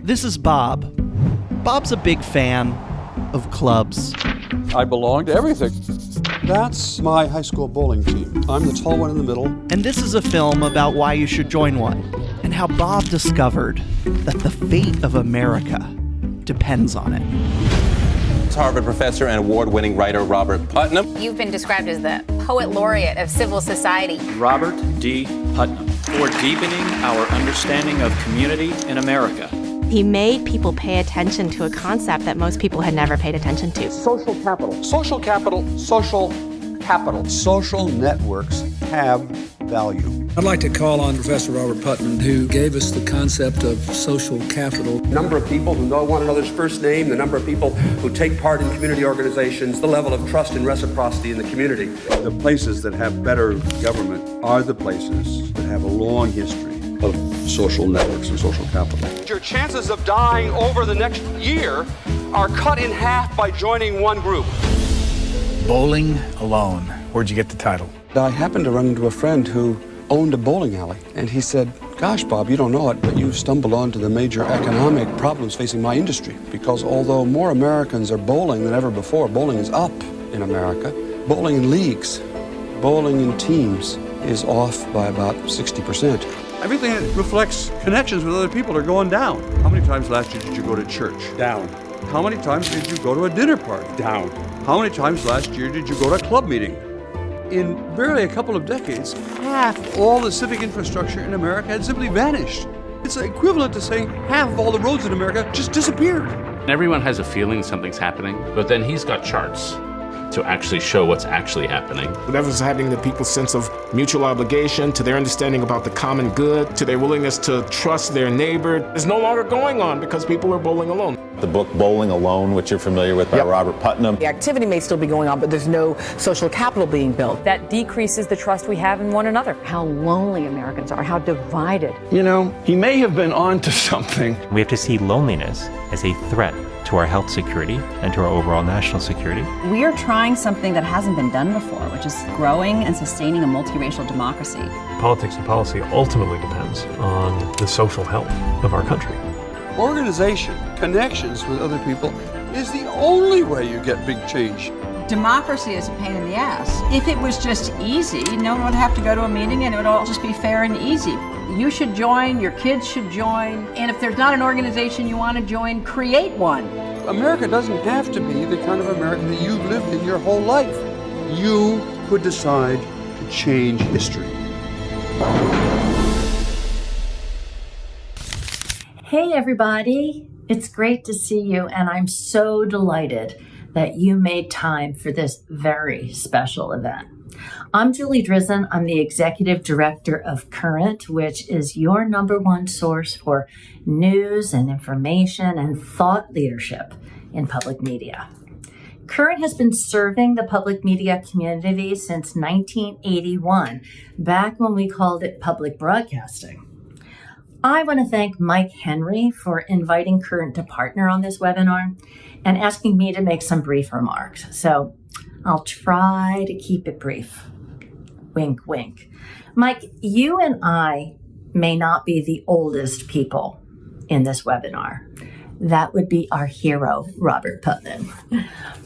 This is Bob. Bob's a big fan of clubs. I belong to everything. That's my high school bowling team. I'm the tall one in the middle. And this is a film about why you should join one, and how Bob discovered that the fate of America depends on it. Harvard professor and award-winning writer Robert Putnam. You've been described as the poet laureate of civil society. Robert D. Putnam, for deepening our understanding of community in America. He made people pay attention to a concept that most people had never paid attention to. Social capital. Social capital. Social capital. Social networks have value. I'd like to call on Professor Robert Putnam, who gave us the concept of social capital. The number of people who know one another's first name, the number of people who take part in community organizations, the level of trust and reciprocity in the community. The places that have better government are the places that have a long history of social networks and social capital. Your chances of dying over the next year are cut in half by joining one group. Bowling Alone. Where'd you get the title? I happened to run into a friend who owned a bowling alley, and he said, "Gosh, Bob, you don't know it, but you've stumbled onto the major economic problems facing my industry, because although more Americans are bowling than ever before, bowling is up in America. Bowling in leagues, bowling in teams is off by about 60%. Everything that reflects connections with other people are going down. How many times last year did you go to church? Down. How many times did you go to a dinner party? Down. How many times last year did you go to a club meeting? In barely a couple of decades, half all the civic infrastructure in America had simply vanished. It's equivalent to saying half of all the roads in America just disappeared. Everyone has a feeling something's happening, but then he's got charts to actually show what's actually happening. Whatever's happening to people's sense of mutual obligation, to their understanding about the common good, to their willingness to trust their neighbor, is no longer going on because people are bowling alone. The book Bowling Alone, which you're familiar with by Robert Putnam. The activity may still be going on, but there's no social capital being built. That decreases the trust we have in one another. How lonely Americans are, how divided. You know, he may have been onto something. We have to see loneliness as a threat to our health security and to our overall national security. We are trying something that hasn't been done before, which is growing and sustaining a multiracial democracy. Politics and policy ultimately depends on the social health of our country. Organization, connections with other people, is the only way you get big change. Democracy is a pain in the ass. If it was just easy, no one would have to go to a meeting and it would all just be fair and easy. You should join, your kids should join, and if there's not an organization you want to join, create one. America doesn't have to be the kind of America that you've lived in your whole life. You could decide to change history. Hey everybody, it's great to see you, and I'm so delighted that you made time for this very special event. I'm Julie Drizzen. I'm the Executive Director of Current, which is your #1 source for news and information and thought leadership in public media. Current has been serving the public media community since 1981, back when we called it public broadcasting. I want to thank Mike Henry for inviting Current to partner on this webinar and asking me to make some brief remarks. So I'll try to keep it brief. Wink, wink. Mike, you and I may not be the oldest people in this webinar. That would be our hero, Robert Putnam.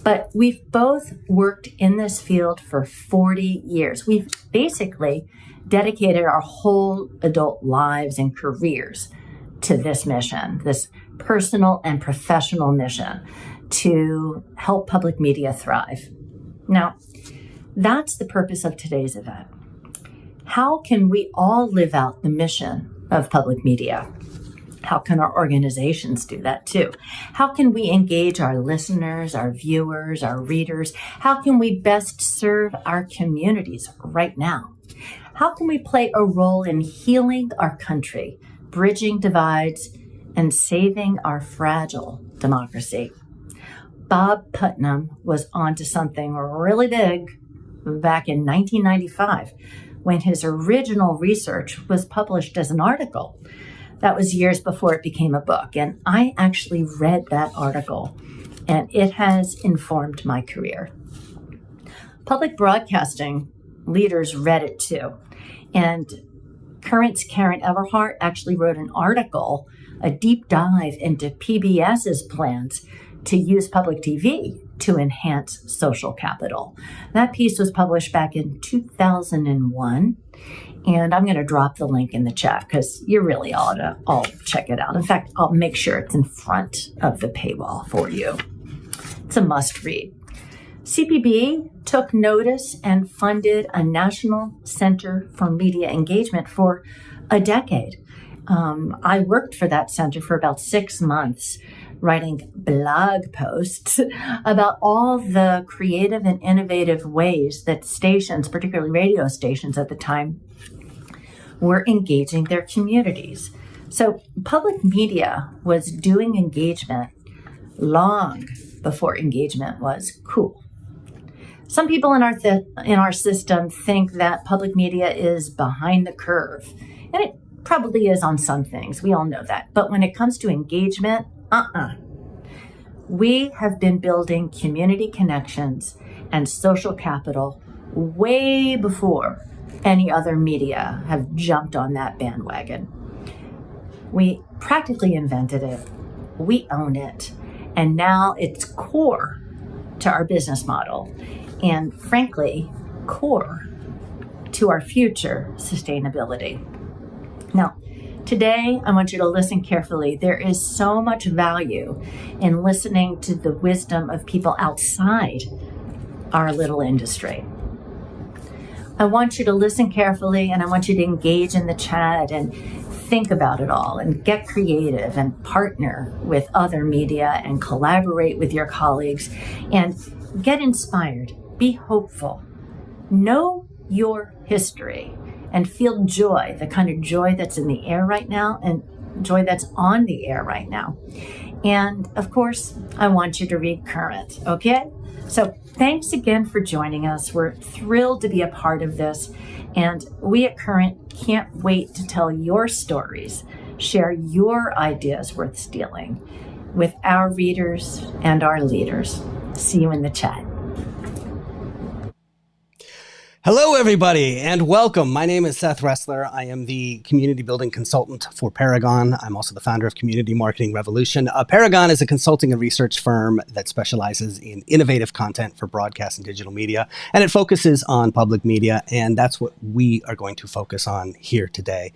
But we've both worked in this field for 40 years. We've basically dedicated our whole adult lives and careers to this mission, this personal and professional mission to help public media thrive. Now, that's the purpose of today's event. How can we all live out the mission of public media? How can our organizations do that too? How can we engage our listeners, our viewers, our readers? How can we best serve our communities right now? How can we play a role in healing our country, bridging divides, and saving our fragile democracy? Bob Putnam was onto something really big back in 1995 when his original research was published as an article. That was years before it became a book, and I actually read that article, and it has informed my career. Public broadcasting leaders read it too, and Current's Karen Everhart actually wrote an article a deep dive into PBS's plans to use public TV to enhance social capital. That piece was published back in 2001. And I'm going to drop the link in the chat because you really ought to all check it out. In fact, I'll make sure it's in front of the paywall for you. It's a must read. CPB took notice and funded a National Center for Media Engagement for a decade. I worked for that center for about 6 months, writing blog posts about all the creative and innovative ways that stations, particularly radio stations at the time, were engaging their communities. So public media was doing engagement long before engagement was cool. Some people in our system think that public media is behind the curve, and it probably is on some things. We all know that. But when it comes to engagement, we have been building community connections and social capital way before any other media have jumped on that bandwagon. We practically invented it. We own it. And now it's core to our business model. And frankly, core to our future sustainability. Now, today, I want you to listen carefully. There is so much value in listening to the wisdom of people outside our little industry. I want you to listen carefully, and I want you to engage in the chat and think about it all and get creative and partner with other media and collaborate with your colleagues and get inspired. Be hopeful. Know your history and feel joy, the kind of joy that's in the air right now and joy that's on the air right now. And of course, I want you to read Current, okay? So thanks again for joining us. We're thrilled to be a part of this. And we at Current can't wait to tell your stories, share your ideas worth stealing with our readers and our leaders. See you in the chat. Hello, everybody, and welcome. My name is Seth Resler. I am the community building consultant for Paragon. I'm also the founder of Community Marketing Revolution. Paragon is a consulting and research firm that specializes in innovative content for broadcast and digital media, and it focuses on public media, and that's what we are going to focus on here today.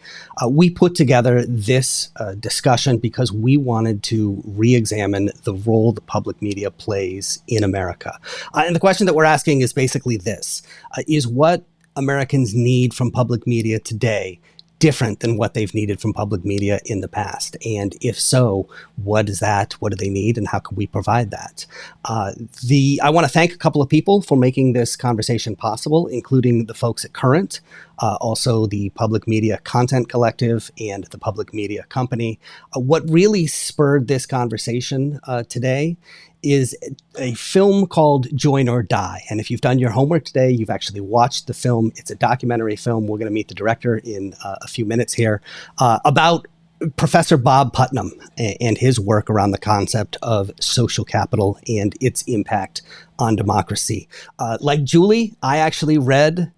We put together this discussion because we wanted to re-examine the role the public media plays in America. And the question that we're asking is basically this, is what Americans need from public media today different than what they've needed from public media in the past? And if so, what is that? What do they need? And how can we provide that? I want to thank a couple of people for making this conversation possible, including the folks at Current, also the Public Media Content Collective and the Public Media Company. What really spurred this conversation today is a film called Join or Die. And if you've done your homework today, you've actually watched the film. It's a documentary film. We're going to meet the director in a few minutes here about Professor Bob Putnam and his work around the concept of social capital and its impact on democracy. Like Julie, I actually read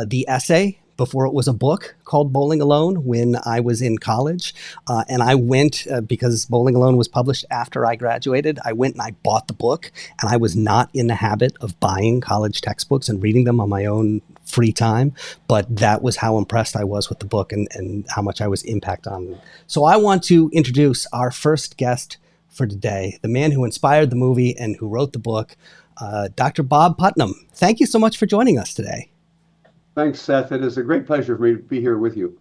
the essay before it was a book called Bowling Alone when I was in college. And I went, because Bowling Alone was published after I graduated, I went and I bought the book, and I was not in the habit of buying college textbooks and reading them on my own free time, but that was how impressed I was with the book and how much I was impacted on it. So I want to introduce our first guest for today, the man who inspired the movie and who wrote the book, Dr. Bob Putnam. Thank you so much for joining us today. Thanks, Seth. It is a great pleasure for me to be here with you.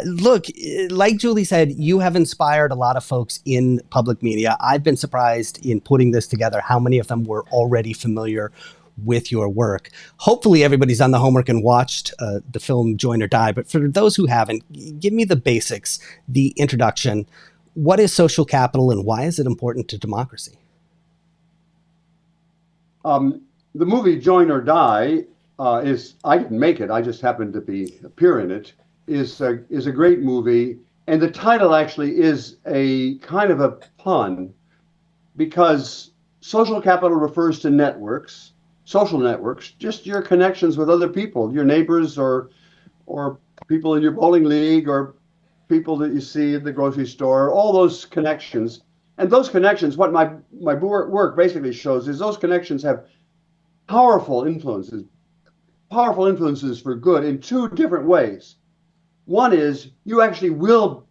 Look, like Julie said, you have inspired a lot of folks in public media. I've been surprised in putting this together how many of them were already familiar with your work. Hopefully everybody's done the homework and watched the film Join or Die. But for those who haven't, give me the basics, the introduction. What is social capital and why is it important to democracy? The movie Join or Die I didn't make it, I just happened to appear in it, is a great movie. And the title actually is a kind of a pun because social capital refers to networks, social networks, just your connections with other people, your neighbors or people in your bowling league or people that you see at the grocery store, all those connections. And those connections, what my work basically shows is those connections have powerful influences for good in two different ways. One is you actually will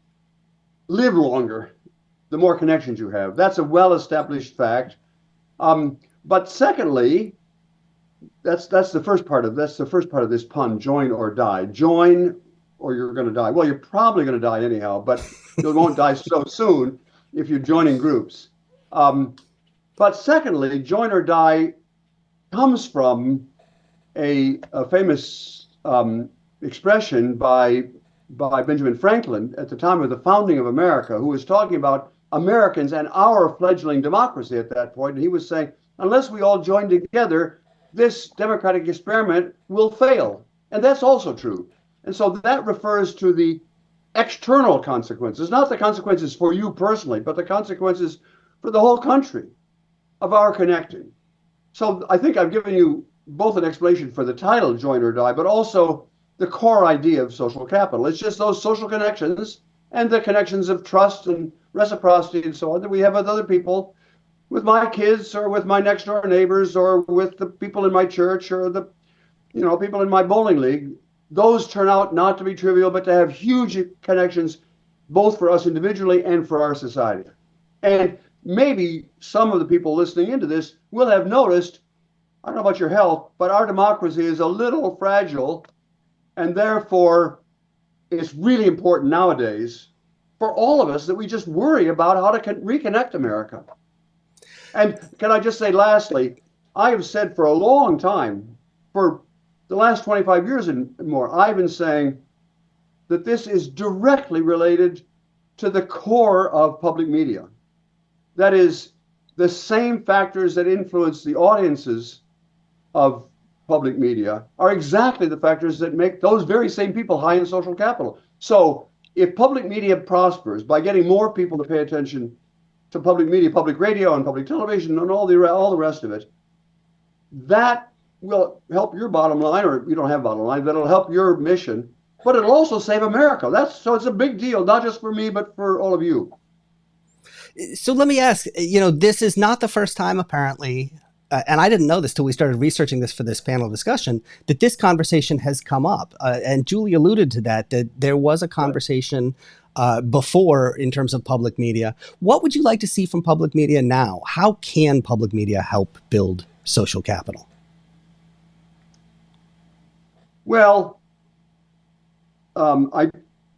live longer the more connections you have. That's a well-established fact. But secondly, that's the first part of this pun, join or die. Join or you're going to die. Well, you're probably going to die anyhow, but you won't die so soon if you're joining groups. But secondly, join or die comes from a famous expression by Benjamin Franklin at the time of the founding of America, who was talking about Americans and our fledgling democracy at that point. And he was saying, unless we all join together, this democratic experiment will fail. And that's also true. And so that refers to the external consequences, not the consequences for you personally, but the consequences for the whole country of our connecting. So I think I've given you both an explanation for the title, Join or Die, but also the core idea of social capital. It's just those social connections and the connections of trust and reciprocity and so on that we have with other people, with my kids or with my next door neighbors or with the people in my church or the people in my bowling league. Those turn out not to be trivial, but to have huge connections, both for us individually and for our society. And maybe some of the people listening into this will have noticed, I don't know about your health, but our democracy is a little fragile, and therefore it's really important nowadays for all of us that we just worry about how to reconnect America. And can I just say lastly, I have said for a long time, for the last 25 years and more, I've been saying that this is directly related to the core of public media. That is, the same factors that influence the audiences of public media are exactly the factors that make those very same people high in social capital. So if public media prospers by getting more people to pay attention to public media, public radio and public television and all the rest of it, that will help your bottom line, or you don't have bottom line, but it'll help your mission, but it'll also save America. So it's a big deal, not just for me, but for all of you. So let me ask, this is not the first time apparently, and I didn't know this till we started researching this for this panel discussion, that this conversation has come up. And Julie alluded to that there was a conversation before in terms of public media. What would you like to see from public media now? How can public media help build social capital? Well, I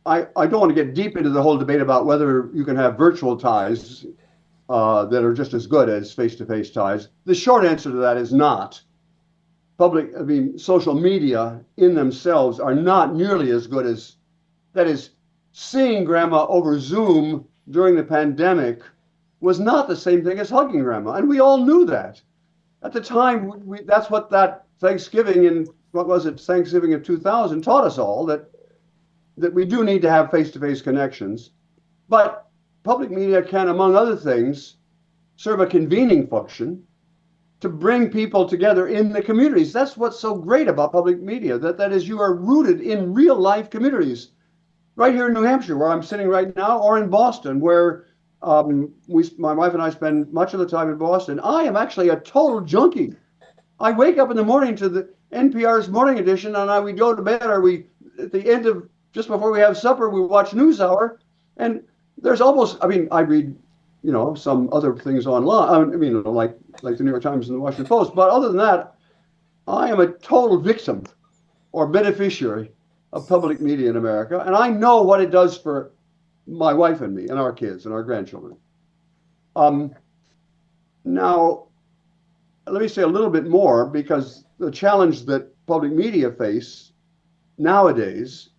don't want to get deep into the whole debate about whether you can have virtual ties that are just as good as face-to-face ties. The short answer to that is not. Social media in themselves are not nearly as good as, that is, seeing grandma over Zoom during the pandemic was not the same thing as hugging grandma. And we all knew that. At the time, that's what that Thanksgiving Thanksgiving of 2000 taught us all, that we do need to have face-to-face connections. But public media can, among other things, serve a convening function to bring people together in the communities. That's what's so great about public media, that is, you are rooted in real life communities. Right here in New Hampshire, where I'm sitting right now, or in Boston, where my wife and I spend much of the time in Boston. I am actually a total junkie. I wake up in the morning to the NPR's Morning Edition, and we go to bed, or at the end of, just before we have supper, we watch NewsHour, and there's almost, I read, some other things online, like the New York Times and the Washington Post, but other than that, I am a total victim or beneficiary of public media in America, and I know what it does for my wife and me and our kids and our grandchildren. Now, let me say a little bit more, because the challenge that public media face nowadays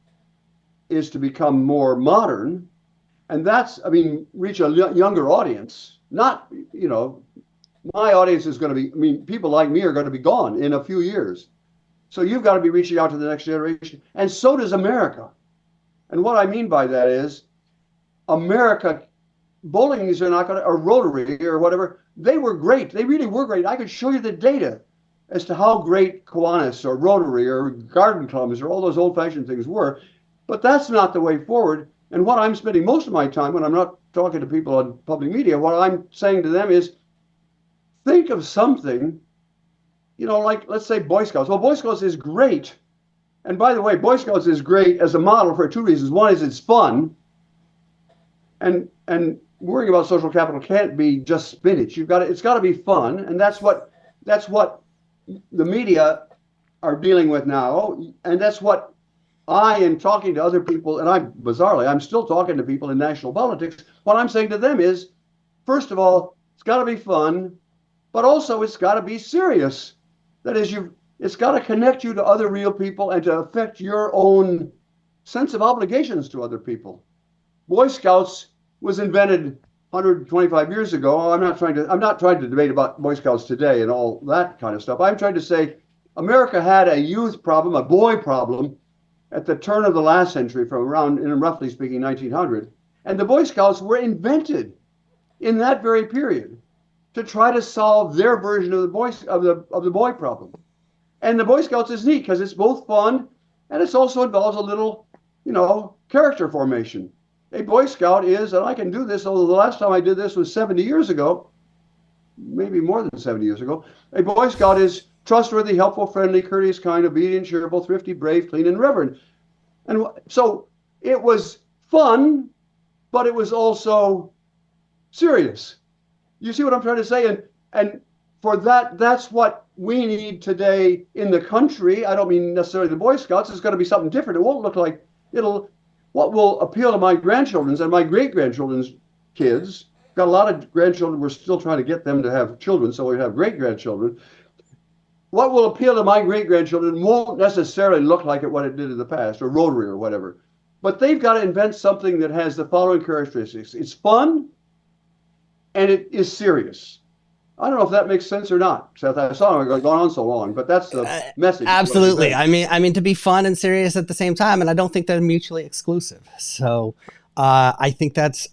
is to become more modern, and that's, reach a younger audience. Not, my audience is going to be, people like me are going to be gone in a few years. So you've got to be reaching out to the next generation, and so does America. And what I mean by that is, America, bowling leagues are not going to, or Rotary or whatever, they were great. They really were great. I could show you the data as to how great Kiwanis or Rotary or garden clubs or all those old-fashioned things were, but that's not the way forward. And what I'm spending most of my time when I'm not talking to people on public media, what I'm saying to them is, think of something, like, let's say Boy Scouts. Well, Boy Scouts is great. And by the way, Boy Scouts is great as a model for two reasons. One is it's fun. And worrying about social capital can't be just spinach. It's got to be fun. And that's what the media are dealing with now. And that's what I am talking to other people. And I'm still talking to people in national politics. What I'm saying to them is, first of all, it's got to be fun, but also it's got to be serious. That is, it's got to connect you to other real people and to affect your own sense of obligations to other people. Boy Scouts was invented 125 years ago. I'm not trying to debate about Boy Scouts today and all that kind of stuff. I'm trying to say America had a youth problem, a boy problem, at the turn of the last century, from around, roughly speaking, 1900. And the Boy Scouts were invented in that very period to try to solve their version of the boy problem. And the Boy Scouts is neat because it's both fun and it also involves a little, character formation. A Boy Scout is, and I can do this, although the last time I did this was 70 years ago, maybe more than 70 years ago. A Boy Scout is trustworthy, helpful, friendly, courteous, kind, obedient, cheerful, thrifty, brave, clean, and reverent. And so it was fun, but it was also serious. You see what I'm trying to say? And for that's what we need today in the country. I don't mean necessarily the Boy Scouts. It's going to be something different. It won't look like what will appeal to my grandchildren's and my great-grandchildren's kids. Got a lot of grandchildren. We're still trying to get them to have children, so we have great-grandchildren. What will appeal to my great-grandchildren won't necessarily look like what it did in the past, or Rotary or whatever. But they've got to invent something that has the following characteristics. It's fun, and it is serious. I don't know if that makes sense or not, Seth. I saw it going on so long, but that's the message. Absolutely. I mean, to be fun and serious at the same time, and I don't think they're mutually exclusive. So I think that's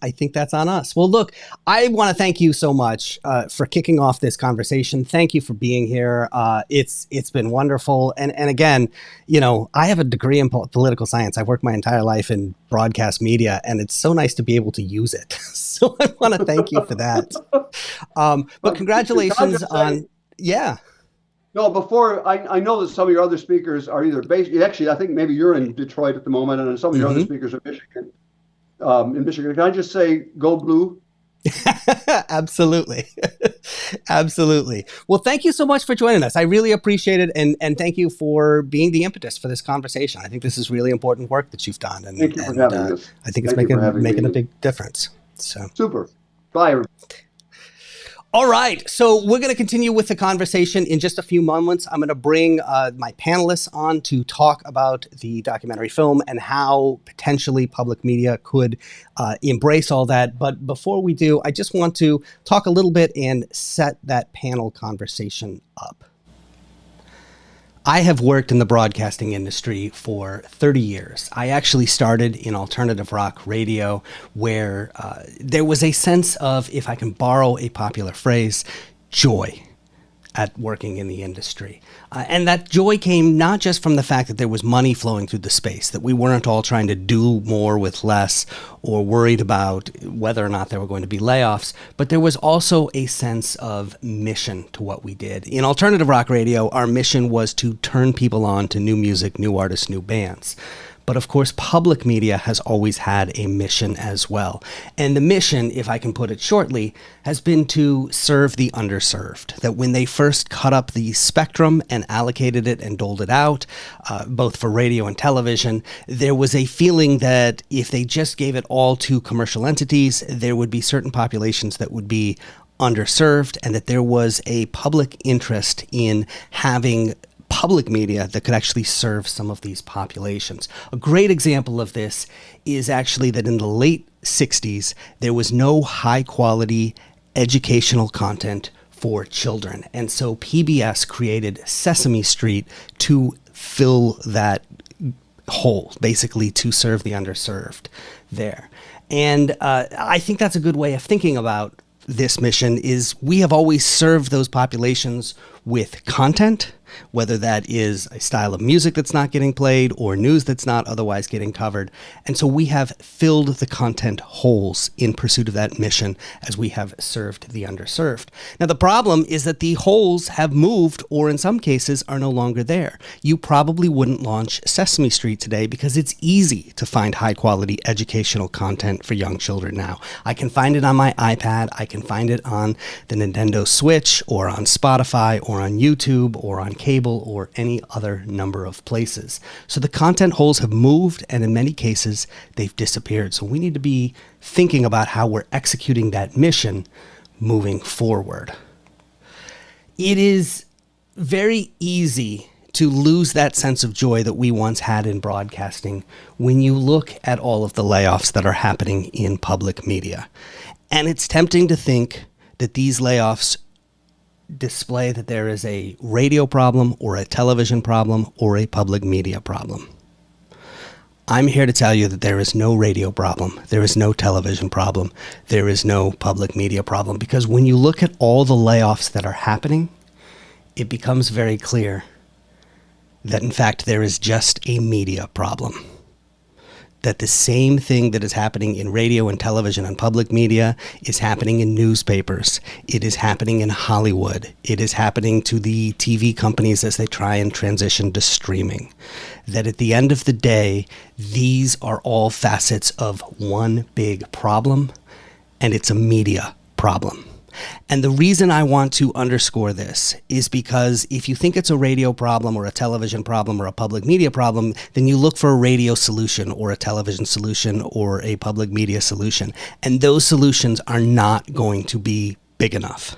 on us. Well, look, I want to thank you so much for kicking off this conversation. Thank you for being here. It's been wonderful. And again, I have a degree in political science. I've worked my entire life in broadcast media, and it's so nice to be able to use it. So I want to thank you for that. But congratulations on, yeah. No, before, I know that some of your other speakers are either based, actually, I think maybe you're in Detroit at the moment, and some of your other speakers are Michigan. In Michigan. Can I just say, go blue? Absolutely. Absolutely. Well, thank you so much for joining us. I really appreciate it. And thank you for being the impetus for this conversation. I think this is really important work that you've done. And thank you for having us. I think it's making a big difference. So super. Bye, everybody. All right, so we're going to continue with the conversation in just a few moments. I'm going to bring my panelists on to talk about the documentary film and how potentially public media could embrace all that. But before we do, I just want to talk a little bit and set that panel conversation up. I have worked in the broadcasting industry for 30 years. I actually started in alternative rock radio, where there was a sense of, if I can borrow a popular phrase, joy at working in the industry. And that joy came not just from the fact that there was money flowing through the space, that we weren't all trying to do more with less or worried about whether or not there were going to be layoffs, but there was also a sense of mission to what we did. In alternative rock radio, our mission was to turn people on to new music, new artists, new bands. But of course, public media has always had a mission as well. And the mission, if I can put it shortly, has been to serve the underserved. That when they first cut up the spectrum and allocated it and doled it out, both for radio and television, there was a feeling that if they just gave it all to commercial entities, there would be certain populations that would be underserved, and that there was a public interest in having public media that could actually serve some of these populations. A great example of this is actually that in the late 60s, there was no high quality educational content for children. And so PBS created Sesame Street to fill that hole, basically to serve the underserved there. And I think that's a good way of thinking about this mission. Is we have always served those populations with content, whether that is a style of music that's not getting played or news that's not otherwise getting covered. And so we have filled the content holes in pursuit of that mission as we have served the underserved. Now, the problem is that the holes have moved, or in some cases are no longer there. You probably wouldn't launch Sesame Street today because it's easy to find high quality educational content for young children now. I can find it on my iPad, I can find it on the Nintendo Switch, or on Spotify, or on YouTube, or on cable, or any other number of places. So the content holes have moved, and in many cases, they've disappeared. So we need to be thinking about how we're executing that mission moving forward. It is very easy to lose that sense of joy that we once had in broadcasting when you look at all of the layoffs that are happening in public media. And it's tempting to think that these layoffs display that there is a radio problem or a television problem or a public media problem. I'm here to tell you that there is no radio problem, there is no television problem, there is no public media problem, because when you look at all the layoffs that are happening, it becomes very clear that in fact there is just a media problem. That the same thing that is happening in radio and television and public media is happening in newspapers. It is happening in Hollywood. It is happening to the TV companies as they try and transition to streaming. That at the end of the day, these are all facets of one big problem, and it's a media problem. And the reason I want to underscore this is because if you think it's a radio problem or a television problem or a public media problem, then you look for a radio solution or a television solution or a public media solution. And those solutions are not going to be big enough.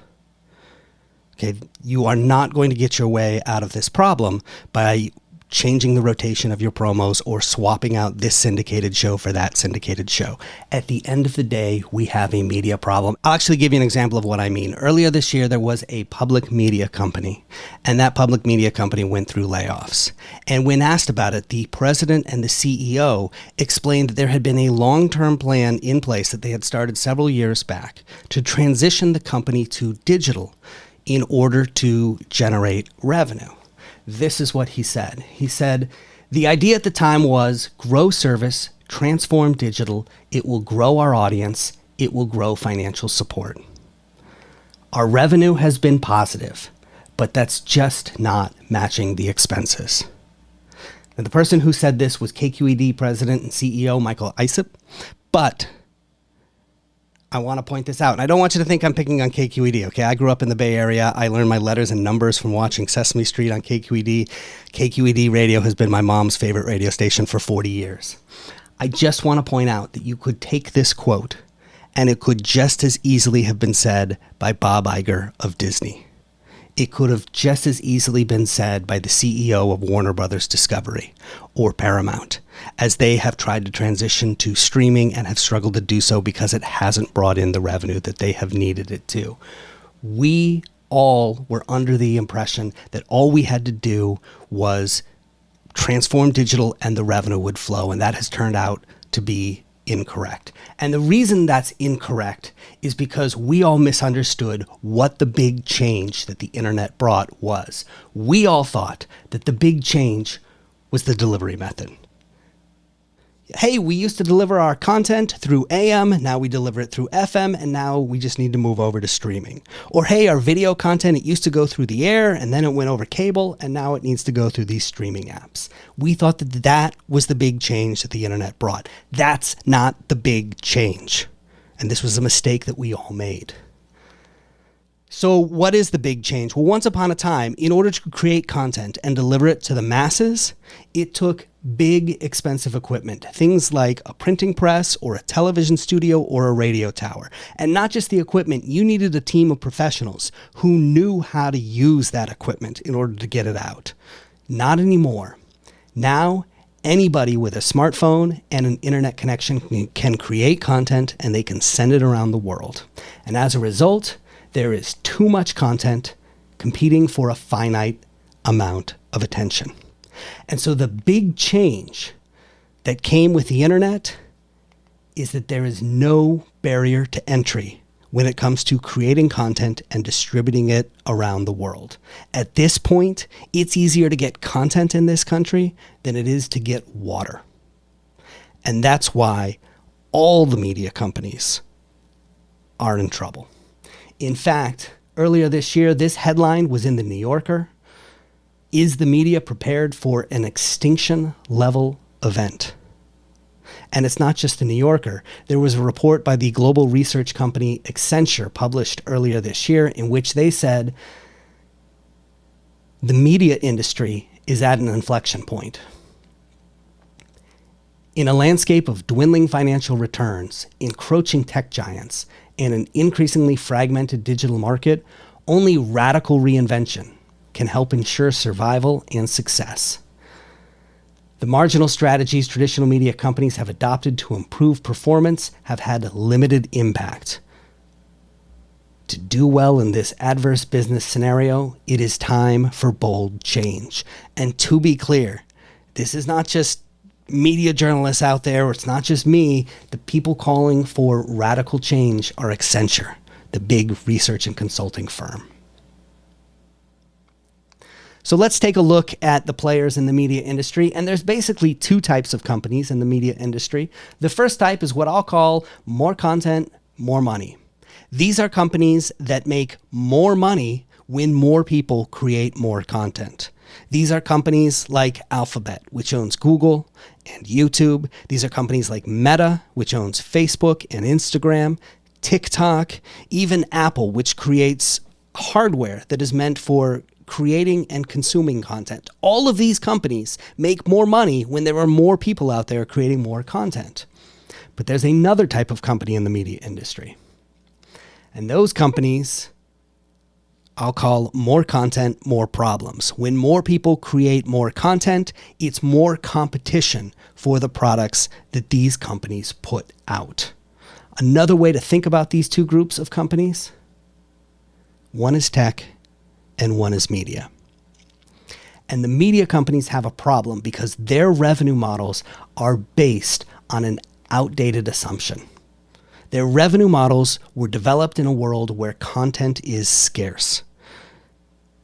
Okay, you are not going to get your way out of this problem by changing the rotation of your promos or swapping out this syndicated show for that syndicated show. At the end of the day, we have a media problem. I'll actually give you an example of what I mean. Earlier this year, there was a public media company, and that public media company went through layoffs. And when asked about it, the president and the CEO explained that there had been a long-term plan in place that they had started several years back to transition the company to digital in order to generate revenue. This is what he said. He said, the idea at the time was grow service, transform digital, it will grow our audience, it will grow financial support. Our revenue has been positive, but that's just not matching the expenses. Now, the person who said this was KQED president and CEO Michael Isip, but I want to point this out, and I don't want you to think I'm picking on KQED, okay? I grew up in the Bay Area. I learned my letters and numbers from watching Sesame Street on KQED. KQED radio has been my mom's favorite radio station for 40 years. I just want to point out that you could take this quote, and it could just as easily have been said by Bob Iger of Disney. It could have just as easily been said by the CEO of Warner Brothers Discovery or Paramount, as they have tried to transition to streaming and have struggled to do so because it hasn't brought in the revenue that they have needed it to. We all were under the impression that all we had to do was transform digital and the revenue would flow, and that has turned out to be incorrect. And the reason that's incorrect is because we all misunderstood what the big change that the internet brought was. We all thought that the big change was the delivery method. Hey, we used to deliver our content through AM, now we deliver it through FM, and now we just need to move over to streaming. Or hey, our video content, it used to go through the air, and then it went over cable, and now it needs to go through these streaming apps. We thought that that was the big change that the internet brought. That's not the big change. And this was a mistake that we all made. So what is the big change? Well, once upon a time, in order to create content and deliver it to the masses, it took big, expensive equipment, things like a printing press or a television studio or a radio tower. And not just the equipment, you needed a team of professionals who knew how to use that equipment in order to get it out. Not anymore. Now, anybody with a smartphone and an internet connection can create content and they can send it around the world. And as a result, there is too much content competing for a finite amount of attention. And so the big change that came with the internet is that there is no barrier to entry when it comes to creating content and distributing it around the world. At this point, it's easier to get content in this country than it is to get water. And that's why all the media companies are in trouble. In fact, earlier this year, this headline was in the New Yorker. Is the media prepared for an extinction level event? And it's not just the New Yorker. There was a report by the global research company Accenture published earlier this year in which they said the media industry is at an inflection point. In a landscape of dwindling financial returns, encroaching tech giants, and an increasingly fragmented digital market, only radical reinvention can help ensure survival and success. The marginal strategies traditional media companies have adopted to improve performance have had limited impact. To do well in this adverse business scenario, it is time for bold change. And to be clear, this is not just media journalists out there, or it's not just me. The people calling for radical change are Accenture, the big research and consulting firm. So let's take a look at the players in the media industry. And there's basically two types of companies in the media industry. The first type is what I'll call more content, more money. These are companies that make more money when more people create more content. These are companies like Alphabet, which owns Google and YouTube. These are companies like Meta, which owns Facebook and Instagram, TikTok, even Apple, which creates hardware that is meant for creating and consuming content. All of these companies make more money when there are more people out there creating more content. But there's another type of company in the media industry. And those companies I'll call more content, more problems. When more people create more content, it's more competition for the products that these companies put out. Another way to think about these two groups of companies, one is tech and one is media. And the media companies have a problem because their revenue models are based on an outdated assumption. Their revenue models were developed in a world where content is scarce.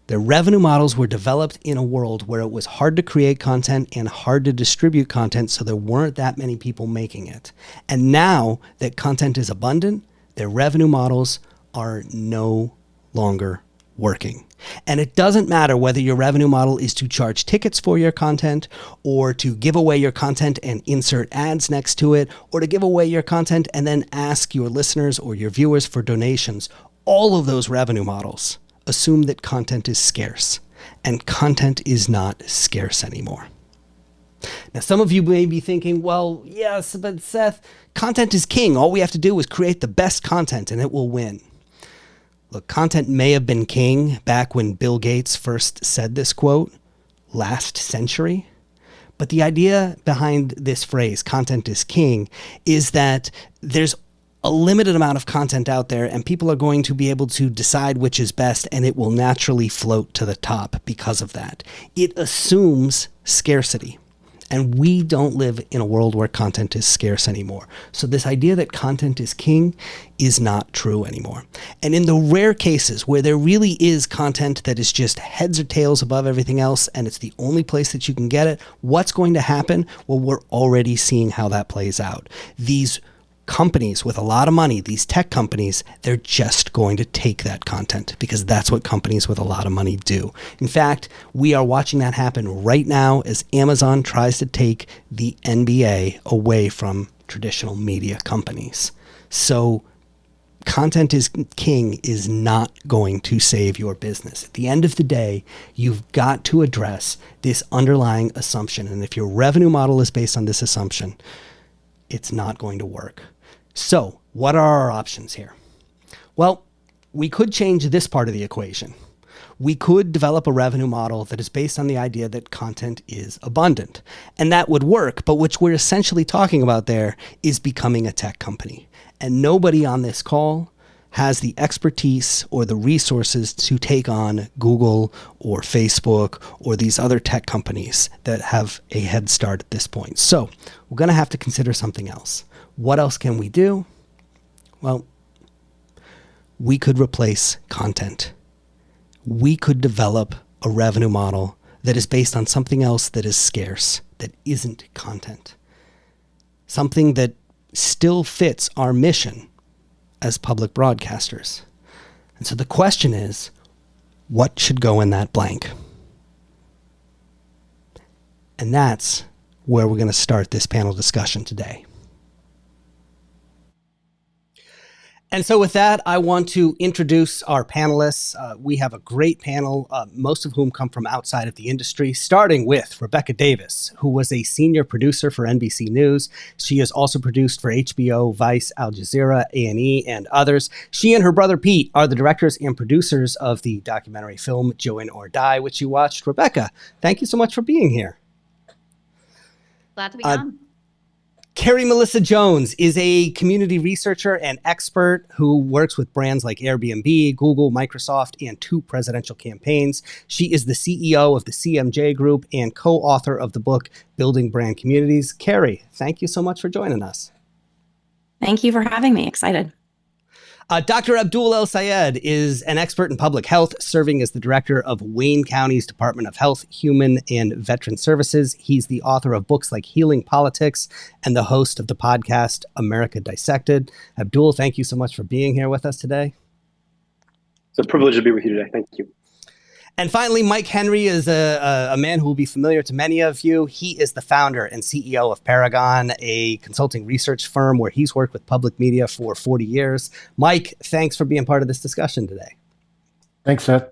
Their revenue models were developed in a world where it was hard to create content and hard to distribute content, so there weren't that many people making it. And now that content is abundant, their revenue models are no longer working. And it doesn't matter whether your revenue model is to charge tickets for your content, or to give away your content and insert ads next to it, or to give away your content and then ask your listeners or your viewers for donations. All of those revenue models assume that content is scarce, and content is not scarce anymore. Now, some of you may be thinking, well, yes, but Seth, content is king. All we have to do is create the best content and it will win. Look, content may have been king back when Bill Gates first said this quote last century. But the idea behind this phrase, content is king, is that there's a limited amount of content out there and people are going to be able to decide which is best, and it will naturally float to the top because of that. It assumes scarcity. And we don't live in a world where content is scarce anymore. So this idea that content is king is not true anymore. And in the rare cases where there really is content that is just heads or tails above everything else, and it's the only place that you can get it, what's going to happen? Well, we're already seeing how that plays out. These companies with a lot of money, these tech companies, they're just going to take that content because that's what companies with a lot of money do. In fact, we are watching that happen right now as Amazon tries to take the NBA away from traditional media companies. So content is king is not going to save your business. At the end of the day, you've got to address this underlying assumption. And if your revenue model is based on this assumption, it's not going to work. So what are our options here? Well, we could change this part of the equation. We could develop a revenue model that is based on the idea that content is abundant. And that would work, but what we're essentially talking about there is becoming a tech company. And nobody on this call has the expertise or the resources to take on Google or Facebook or these other tech companies that have a head start at this point. So we're going to have to consider something else. What else can we do? Well, we could replace content. We could develop a revenue model that is based on something else that is scarce, that isn't content. Something that still fits our mission as public broadcasters. And so the question is, what should go in that blank? And that's where we're going to start this panel discussion today. And so with that, I want to introduce our panelists. We have a great panel, most of whom come from outside of the industry, starting with Rebecca Davis, who was a senior producer for NBC News. She has also produced for HBO, Vice, Al Jazeera, A&E, and others. She and her brother Pete are the directors and producers of the documentary film Join or Die, which you watched. Rebecca, thank you so much for being here. Glad to be on. Carrie Melissa Jones is a community researcher and expert who works with brands like Airbnb, Google, Microsoft, and 2 presidential campaigns. She is the CEO of the CMJ Group and co-author of the book Building Brand Communities. Carrie, thank you so much for joining us. Thank you for having me. Excited. Dr. Abdul El-Sayed is an expert in public health, serving as the director of Wayne County's Department of Health, Human and Veteran Services. He's the author of books like Healing Politics and the host of the podcast America Dissected. Abdul, thank you so much for being here with us today. It's a privilege to be with you today. Thank you. And finally, Mike Henry is a man who will be familiar to many of you. He is the founder and CEO of Paragon, a consulting research firm where he's worked with public media for 40 years. Mike, thanks for being part of this discussion today. Thanks, Seth.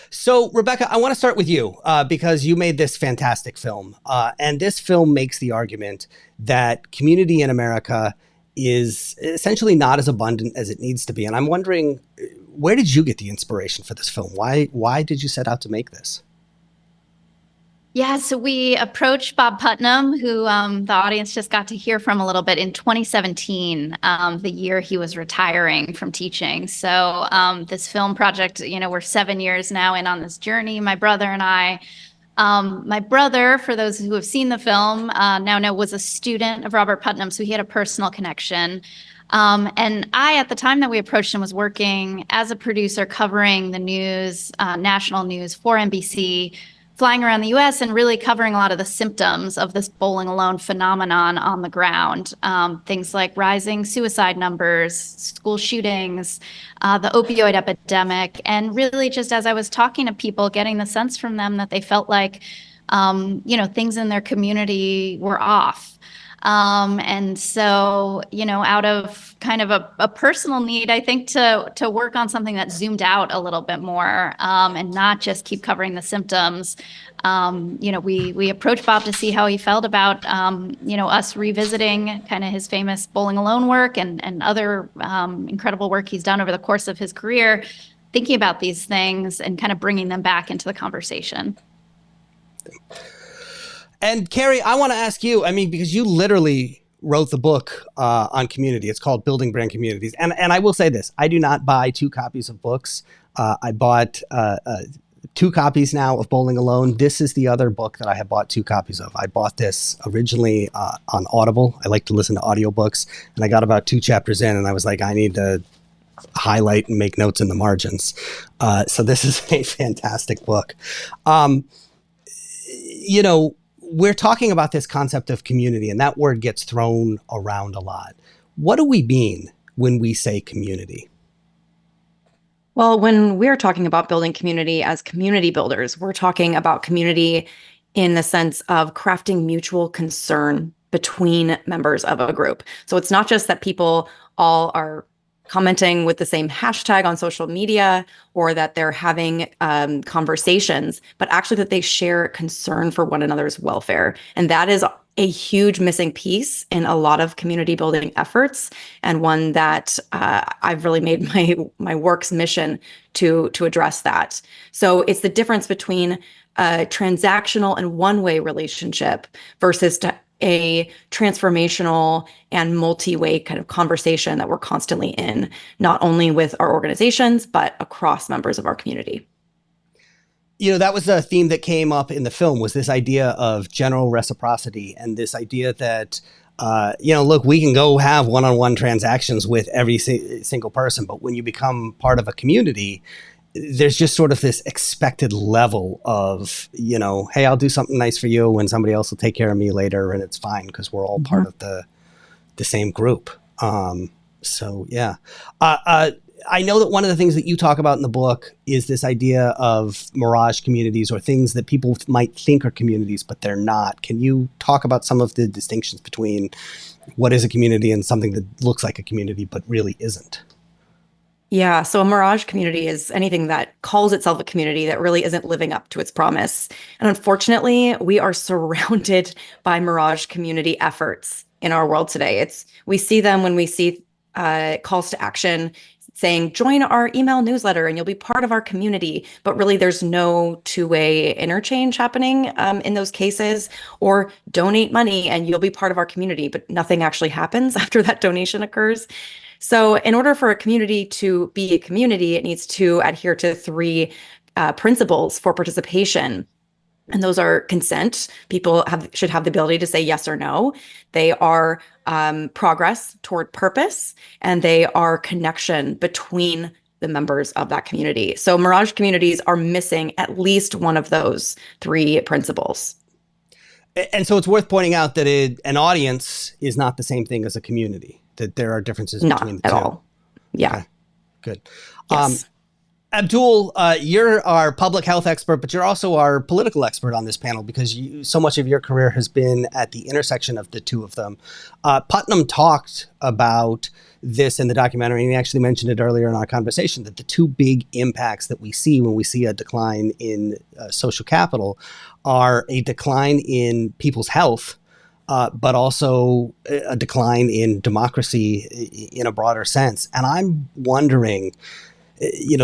So, Rebecca, I want to start with you because you made this fantastic film. And this film makes the argument that community in America is essentially not as abundant as it needs to be. And I'm wondering, where did you get the inspiration for this film? Why did you set out to make this? Yeah, so we approached Bob Putnam, who the audience just got to hear from a little bit in 2017, the year he was retiring from teaching. So this film project, we're 7 years now in on this journey, my brother and I. My brother, for those who have seen the film, now know was a student of Robert Putnam, so he had a personal connection. And I, at the time that we approached him, was working as a producer covering the news, national news for NBC, flying around the U.S. and really covering a lot of the symptoms of this bowling alone phenomenon on the ground. Things like rising suicide numbers, school shootings, the opioid epidemic, and really just as I was talking to people, getting the sense from them that they felt like, things in their community were off. And so, out of kind of a personal need, I think to work on something that zoomed out a little bit more, and not just keep covering the symptoms. We approached Bob to see how he felt about, us revisiting kind of his famous Bowling Alone work and other incredible work he's done over the course of his career, thinking about these things and kind of bringing them back into the conversation. And Carrie, I want to ask you, because you literally wrote the book on community. It's called Building Brand Communities. And I will say this, I do not buy 2 copies of books. I bought 2 copies now of Bowling Alone. This is the other book that I have bought 2 copies of. I bought this originally on Audible. I like to listen to audiobooks. And I got about 2 chapters in and I was like, I need to highlight and make notes in the margins. So this is a fantastic book. We're talking about this concept of community, and that word gets thrown around a lot. What do we mean when we say community? Well, when we're talking about building community as community builders, we're talking about community in the sense of crafting mutual concern between members of a group. So it's not just that people all are commenting with the same hashtag on social media or that they're having conversations, but actually that they share concern for one another's welfare. And that is a huge missing piece in a lot of community building efforts, and one that I've really made my work's mission to address that. So it's the difference between a transactional and one-way relationship versus a transformational and multi-way kind of conversation that we're constantly in, not only with our organizations, but across members of our community. That was a theme that came up in the film, was this idea of general reciprocity and this idea that Look, we can go have one-on-one transactions with every single person, but when you become part of a community, there's just sort of this expected level of, hey, I'll do something nice for you and somebody else will take care of me later, and it's fine because we're all part of the same group. So yeah. I know that one of the things that you talk about in the book is this idea of mirage communities, or things that people might think are communities, but they're not. Can you talk about some of the distinctions between what is a community and something that looks like a community but really isn't? Yeah, so a mirage community is anything that calls itself a community that really isn't living up to its promise. And unfortunately, we are surrounded by mirage community efforts in our world today. We see them when we see calls to action saying, join our email newsletter and you'll be part of our community. But really, there's no two-way interchange happening in those cases, or donate money and you'll be part of our community, but nothing actually happens after that donation occurs. So in order for a community to be a community, it needs to adhere to three principles for participation. And those are consent. People should have the ability to say yes or no. They are progress toward purpose, and they are connection between the members of that community. So mirage communities are missing at least one of those three principles. And so it's worth pointing out that an audience is not the same thing as a community, that there are differences between the two. Not at all. Yeah. Okay. Good. Yes. Abdul, you're our public health expert, but you're also our political expert on this panel because so much of your career has been at the intersection of the two of them. Putnam talked about this in the documentary, and he actually mentioned it earlier in our conversation, that the two big impacts that we see when we see a decline in social capital are a decline in people's health, but also a decline in democracy in a broader sense. And I'm wondering,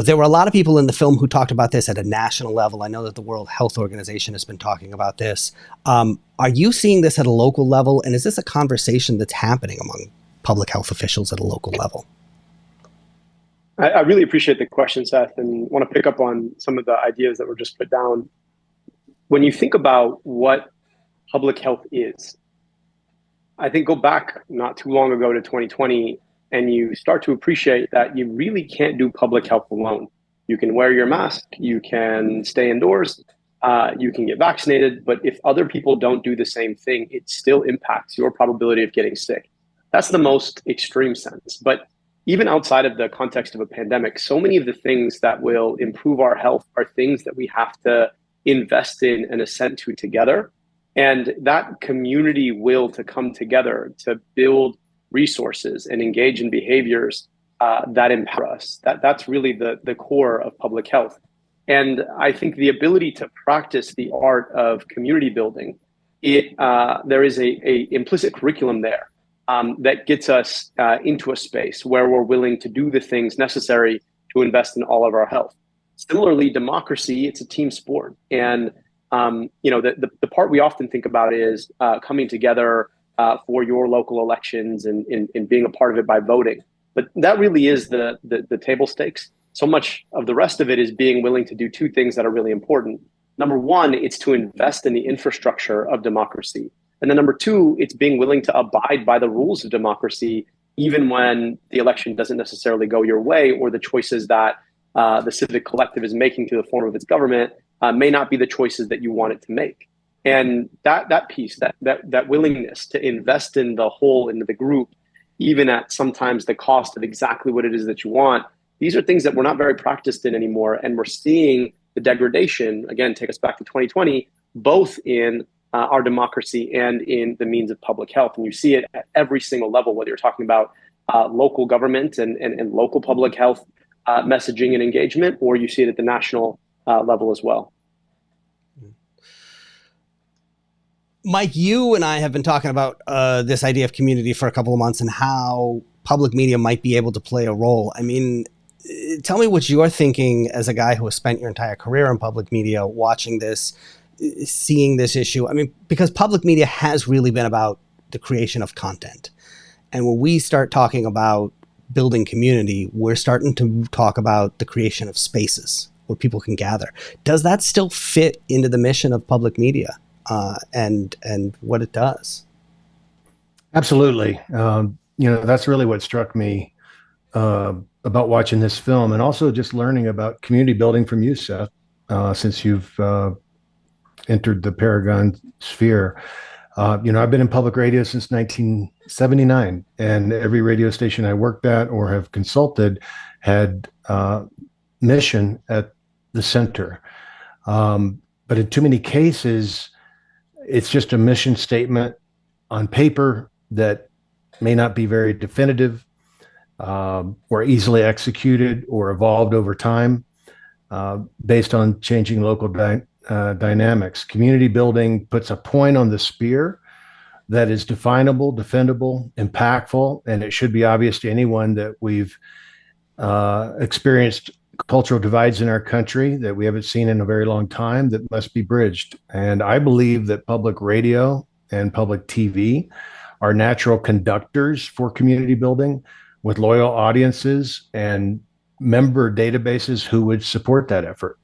there were a lot of people in the film who talked about this at a national level. I know that the World Health Organization has been talking about this. Are you seeing this at a local level? And is this a conversation that's happening among public health officials at a local level? I really appreciate the question, Seth, and want to pick up on some of the ideas that were just put down. When you think about what public health is, I think go back not too long ago to 2020, and you start to appreciate that you really can't do public health alone. You can wear your mask, you can stay indoors, you can get vaccinated, but if other people don't do the same thing, it still impacts your probability of getting sick. That's the most extreme sense. But even outside of the context of a pandemic, so many of the things that will improve our health are things that we have to invest in and assent to together. And that community will to come together to build resources and engage in behaviors that empower us. That's really the core of public health. And I think the ability to practice the art of community building, there is a implicit curriculum there that gets us into a space where we're willing to do the things necessary to invest in all of our health. Similarly, democracy, it's a team sport. And the part we often think about is coming together for your local elections and being a part of it by voting. But that really is the table stakes. So much of the rest of it is being willing to do two things that are really important. Number one, it's to invest in the infrastructure of democracy. And then number two, it's being willing to abide by the rules of democracy, even when the election doesn't necessarily go your way, or the choices that the civic collective is making to the form of its government may not be the choices that you want it to make. And that piece, that willingness to invest in the whole, into the group, even at sometimes the cost of exactly what it is that you want, these are things that we're not very practiced in anymore. And we're seeing the degradation, again, take us back to 2020, both in our democracy and in the means of public health. And you see it at every single level, whether you're talking about local government and local public health messaging and engagement, or you see it at the national level as well. Mike, you and I have been talking about this idea of community for a couple of months and how public media might be able to play a role. I mean, tell me what you're thinking as a guy who has spent your entire career in public media, watching this, seeing this issue. I mean, because public media has really been about the creation of content. And when we start talking about building community, we're starting to talk about the creation of spaces where people can gather. Does that still fit into the mission of public media? And what it does? Absolutely. That's really what struck me about watching this film, and also just learning about community building from you, Seth, since you've entered the Paragon sphere. I've been in public radio since 1979, and every radio station I worked at or have consulted had mission at the center. But in too many cases, it's just a mission statement on paper that may not be very definitive, or easily executed or evolved over time, based on changing local dynamics. Community building puts a point on the spear that is definable, defendable, impactful, and it should be obvious to anyone that we've experienced cultural divides in our country that we haven't seen in a very long time that must be bridged. And I believe that public radio and public TV are natural conductors for community building, with loyal audiences and member databases who would support that effort.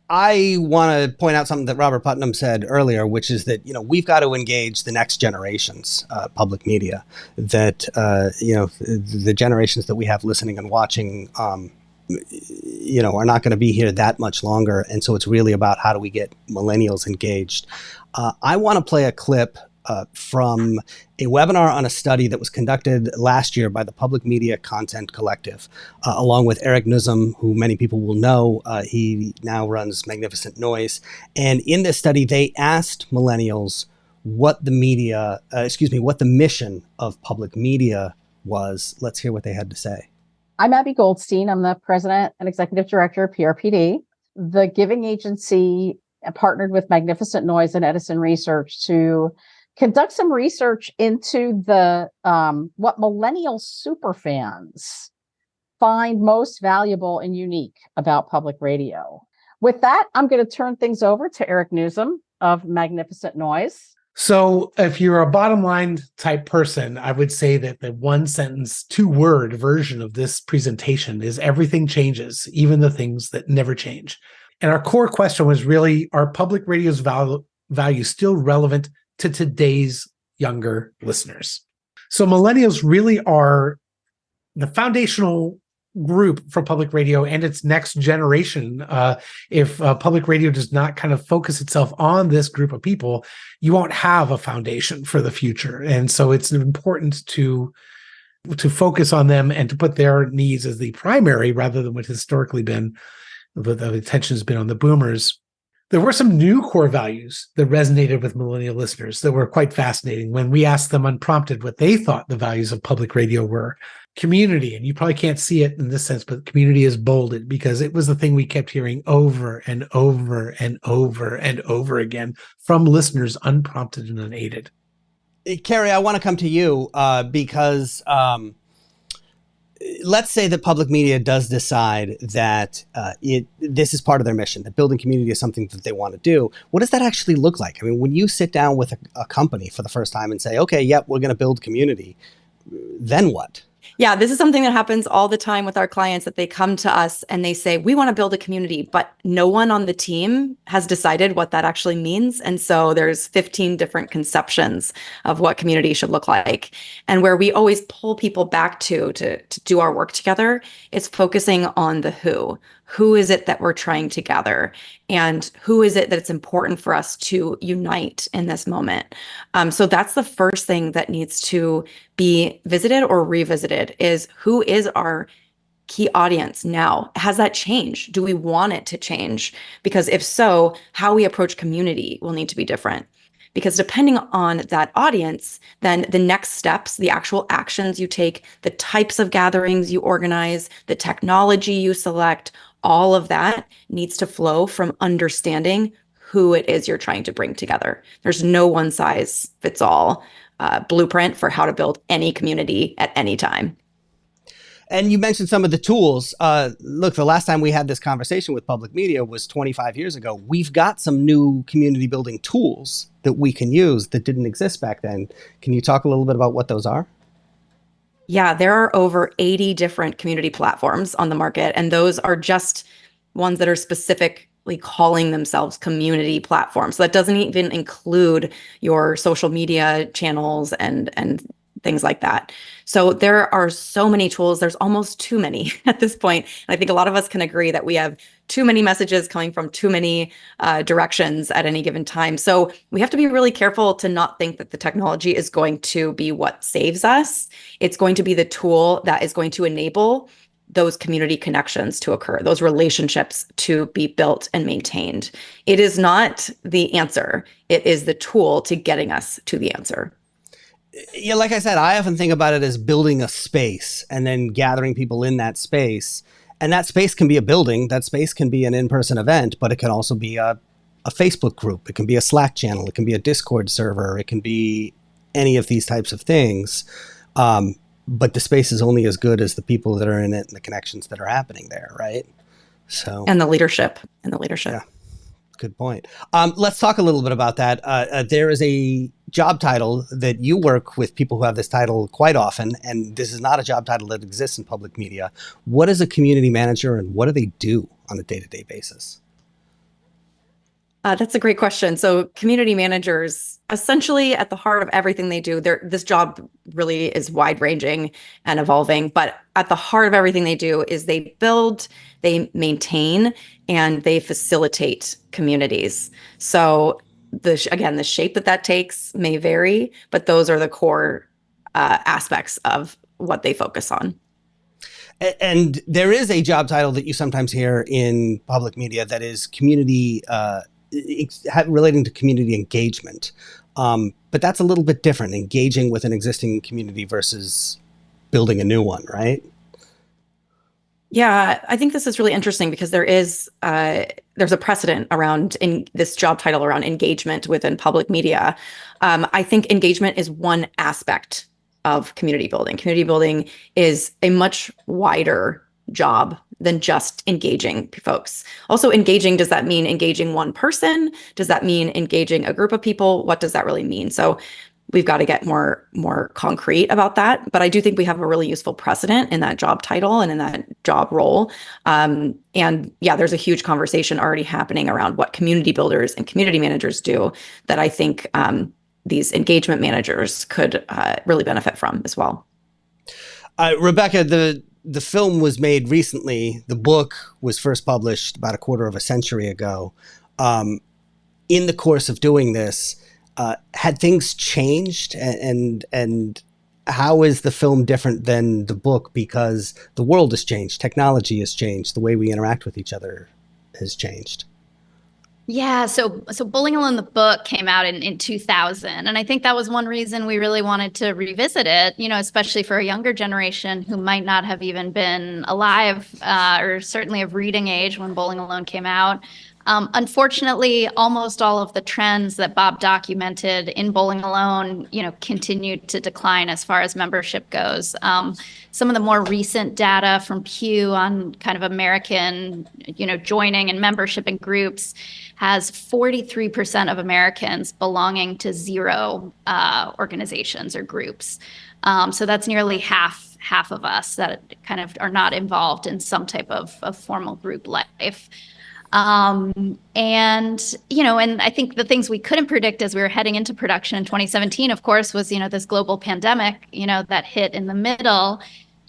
I want to point out something that Robert Putnam said earlier, which is that, we've got to engage the next generations, public media, that, the generations that we have listening and watching, are not going to be here that much longer. And so it's really about how do we get millennials engaged. I want to play a clip from a webinar on a study that was conducted last year by the Public Media Content Collective, along with Eric Nuzum, who many people will know. He now runs Magnificent Noise. And in this study, they asked millennials what the mission of public media was. Let's hear what they had to say. I'm Abby Goldstein. I'm the president and executive director of PRPD. The giving agency partnered with Magnificent Noise and Edison Research to conduct some research into the what millennial superfans find most valuable and unique about public radio. With that, I'm going to turn things over to Eric Nuzum of Magnificent Noise. So if you're a bottom line type person, I would say that the one sentence, 2-word version of this presentation is everything changes, even the things that never change. And our core question was really, are public radio's values still relevant to today's younger listeners? So millennials really are the foundational group for public radio and its next generation. If public radio does not kind of focus itself on this group of people, you won't have a foundation for the future. And so it's important to focus on them and to put their needs as the primary rather than what historically been, the attention has been on the boomers. There were some new core values that resonated with millennial listeners that were quite fascinating when we asked them unprompted what they thought the values of public radio were. Community, and you probably can't see it in this sense, but community is bolded because it was the thing we kept hearing over and over and over and over again from listeners, unprompted and unaided. Carrie, I want to come to you because let's say that public media does decide that this is part of their mission, that building community is something that they want to do. What does that actually look like? I mean, when you sit down with a company for the first time and say, okay, yep, we're going to build community, then what? Yeah, this is something that happens all the time with our clients, that they come to us and they say, we want to build a community, but no one on the team has decided what that actually means. And so there's 15 different conceptions of what community should look like. And where we always pull people back to do our work together, is focusing on the who. Who is it that we're trying to gather? And who is it that it's important for us to unite in this moment? So that's the first thing that needs to be visited or revisited, is who is our key audience now? Has that changed? Do we want it to change? Because if so, how we approach community will need to be different. Because depending on that audience, then the next steps, the actual actions you take, the types of gatherings you organize, the technology you select, all of that needs to flow from understanding who it is you're trying to bring together. There's no one size fits all blueprint for how to build any community at any time. And you mentioned some of the tools. Look, the last time we had this conversation with public media was 25 years ago. We've got some new community building tools that we can use that didn't exist back then. Can you talk a little bit about what those are? Yeah, there are over 80 different community platforms on the market, and those are just ones that are specific calling themselves community platforms. So that doesn't even include your social media channels and things like that. So there are so many tools. There's almost too many at this point. And I think a lot of us can agree that we have too many messages coming from too many directions at any given time. So we have to be really careful to not think that the technology is going to be what saves us. It's going to be the tool that is going to enable those community connections to occur, those relationships to be built and maintained. It is not the answer. It is the tool to getting us to the answer. Yeah, like I said, I often think about it as building a space and then gathering people in that space. And that space can be a building, that space can be an in-person event, but it can also be a Facebook group. It can be a Slack channel. It can be a Discord server. It can be any of these types of things. But the space is only as good as the people that are in it and the connections that are happening there, right? So and the leadership. Yeah, good point. Let's talk a little bit about that. There is a job title that you work with people who have this title quite often, and this is not a job title that exists in public media. What is a community manager, and what do they do on a day-to-day basis? That's a great question. So community managers, essentially at the heart of everything they do, this job really is wide ranging and evolving, but at the heart of everything they do is they build, they maintain, and they facilitate communities. So the shape that takes may vary, but those are the core aspects of what they focus on. And there is a job title that you sometimes hear in public media that is community relating to community engagement. But that's a little bit different, engaging with an existing community versus building a new one, right? Yeah, I think this is really interesting because there's a precedent around in this job title around engagement within public media. I think engagement is one aspect of community building. Community building is a much wider job than just engaging folks. Also, engaging, does that mean engaging one person? Does that mean engaging a group of people? What does that really mean? So we've got to get more concrete about that. But I do think we have a really useful precedent in that job title and in that job role. And yeah, there's a huge conversation already happening around what community builders and community managers do that I think these engagement managers could really benefit from as well. Rebecca, the film was made recently. The book was first published about a quarter of a century ago. In the course of doing this, had things changed, and how is the film different than the book? Because the world has changed, technology has changed, the way we interact with each other has changed. Yeah, so Bowling Alone, the book, came out in 2000. And I think that was one reason we really wanted to revisit it, especially for a younger generation who might not have even been alive or certainly of reading age when Bowling Alone came out. Unfortunately, almost all of the trends that Bob documented in Bowling Alone, continued to decline as far as membership goes. Some of the more recent data from Pew on kind of American, joining and membership in groups has 43% of Americans belonging to zero organizations or groups. So that's nearly half of us that kind of are not involved in some type of formal group life. And I think the things we couldn't predict as we were heading into production in 2017, of course, was, this global pandemic, that hit in the middle.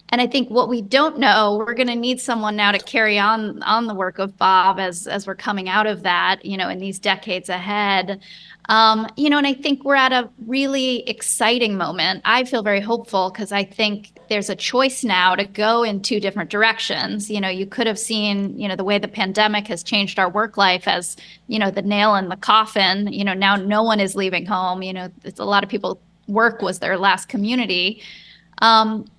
And I think what we don't know, we're going to need someone now to carry on the work of Bob as we're coming out of that, in these decades ahead. And I think we're at a really exciting moment. I feel very hopeful because I think there's a choice now to go in two different directions. You could have seen, the way the pandemic has changed our work life as, the nail in the coffin. Now no one is leaving home. It's a lot of people, work was their last community.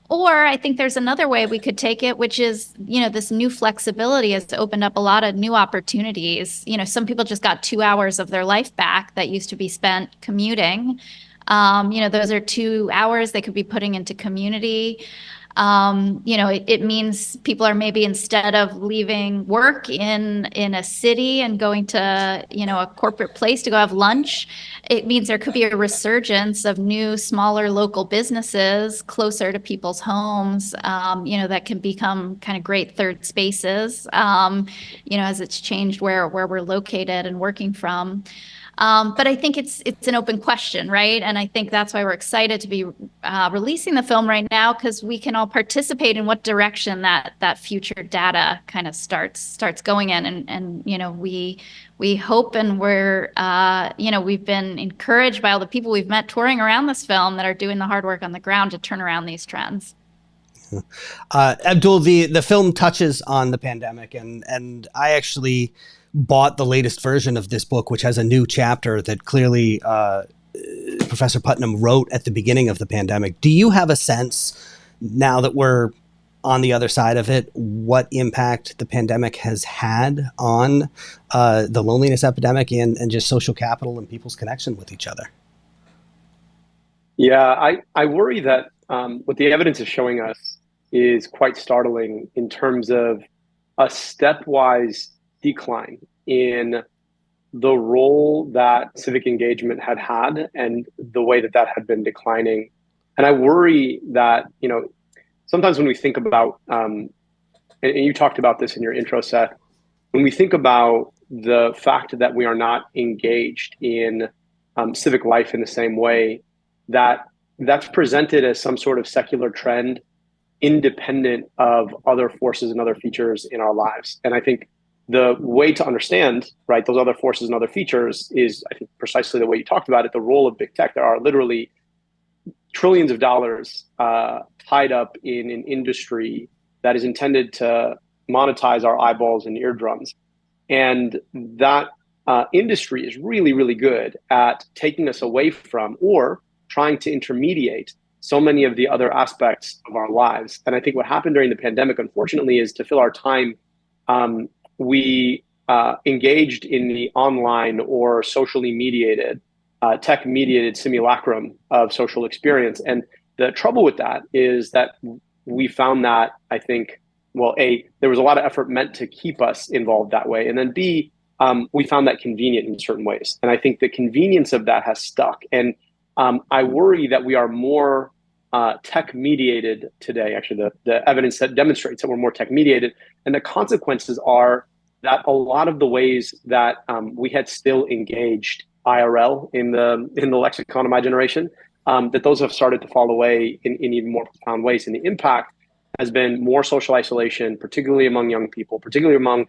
Or I think there's another way we could take it, which is, this new flexibility has opened up a lot of new opportunities. Some people just got 2 hours of their life back that used to be spent commuting. Those are 2 hours they could be putting into community. It means people are maybe, instead of leaving work in a city and going to, a corporate place to go have lunch, it means there could be a resurgence of new, smaller local businesses closer to people's homes, that can become kind of great third spaces, as it's changed where we're located and working from. But I think it's an open question, right? And I think that's why we're excited to be releasing the film right now, because we can all participate in what direction that future data kind of starts going in. And we hope, and we're we've been encouraged by all the people we've met touring around this film that are doing the hard work on the ground to turn around these trends. Abdul, the film touches on the pandemic, and I actually bought the latest version of this book, which has a new chapter that clearly Professor Putnam wrote at the beginning of the pandemic. Do you have a sense, now that we're on the other side of it, what impact the pandemic has had on the loneliness epidemic and just social capital and people's connection with each other? Yeah, I worry that what the evidence is showing us is quite startling in terms of a stepwise decline in the role that civic engagement had and the way that had been declining. And I worry that, sometimes when we think about, and you talked about this in your intro, Seth, when we think about the fact that we are not engaged in civic life in the same way, that's presented as some sort of secular trend independent of other forces and other features in our lives. And I think the way to understand, right, those other forces and other features is, I think, precisely the way you talked about it, the role of big tech. There are literally trillions of dollars tied up in an industry that is intended to monetize our eyeballs and eardrums. And that industry is really, really good at taking us away from or trying to intermediate so many of the other aspects of our lives. And I think what happened during the pandemic, unfortunately, is to fill our time, we engaged in the online or socially mediated, tech-mediated simulacrum of social experience. And the trouble with that is that we found that, I think, well, A, there was a lot of effort meant to keep us involved that way. And then B, we found that convenient in certain ways. And I think the convenience of that has stuck. And I worry that we are more tech-mediated today. Actually, the evidence that demonstrates that we're more tech-mediated. And the consequences are that a lot of the ways that we had still engaged IRL in the lexicon of my generation, that those have started to fall away in even more profound ways. And the impact has been more social isolation, particularly among young people, particularly among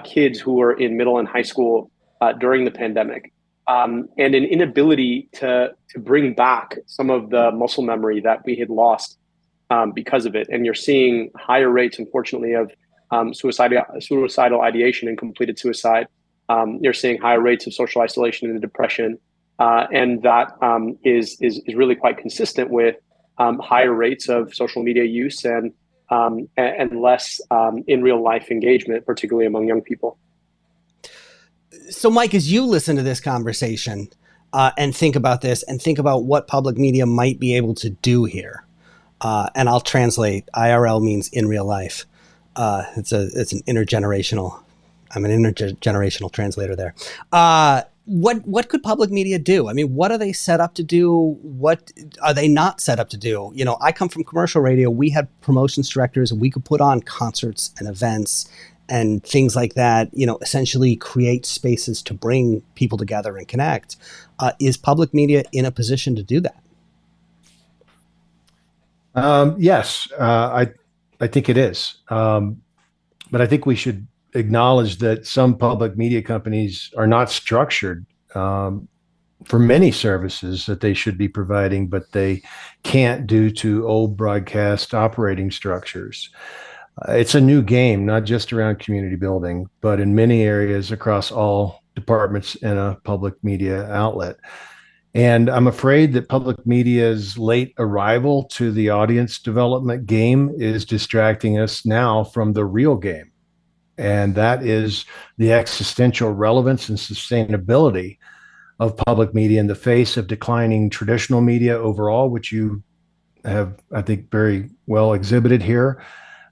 kids who were in middle and high school during the pandemic, and an inability to bring back some of the muscle memory that we had lost because of it. And you're seeing higher rates, unfortunately, of suicidal ideation and completed suicide. You're seeing higher rates of social isolation and depression, and that is really quite consistent with higher rates of social media use and less in real life engagement, particularly among young people. So, Mike, as you listen to this conversation and think about this and think about what public media might be able to do here, and I'll translate, IRL means in real life. It's an intergenerational. I'm an intergenerational translator there. What could public media do? I mean, what are they set up to do? What are they not set up to do? I come from commercial radio. We had promotions directors, and we could put on concerts and events and things like that, essentially create spaces to bring people together and connect. Is public media in a position to do that? Yes, I think it is. But I think we should acknowledge that some public media companies are not structured for many services that they should be providing, but they can't due to old broadcast operating structures. It's a new game, not just around community building, but in many areas across all departments in a public media outlet. And I'm afraid that public media's late arrival to the audience development game is distracting us now from the real game. And that is the existential relevance and sustainability of public media in the face of declining traditional media overall, which you have, I think, very well exhibited here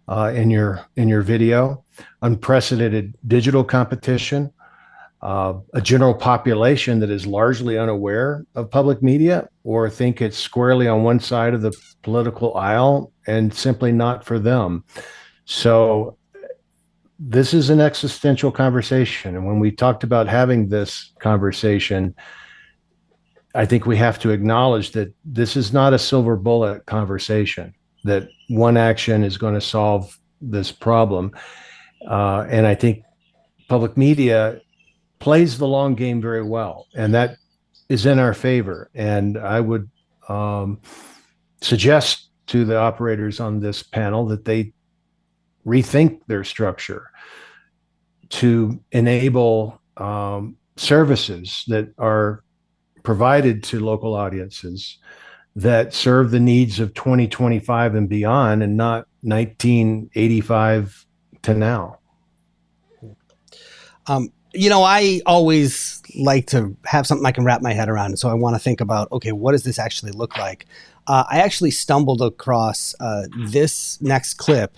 in your video. Unprecedented digital competition, a general population that is largely unaware of public media or think it's squarely on one side of the political aisle and simply not for them. So this is an existential conversation. And when we talked about having this conversation, I think we have to acknowledge that this is not a silver bullet conversation, that one action is going to solve this problem. And I think public media plays the long game very well, and that is in our favor. And I would suggest to the operators on this panel that they rethink their structure to enable services that are provided to local audiences that serve the needs of 2025 and beyond, and not 1985 to now. I always like to have something I can wrap my head around. And so I want to think about, okay, what does this actually look like? I actually stumbled across this next clip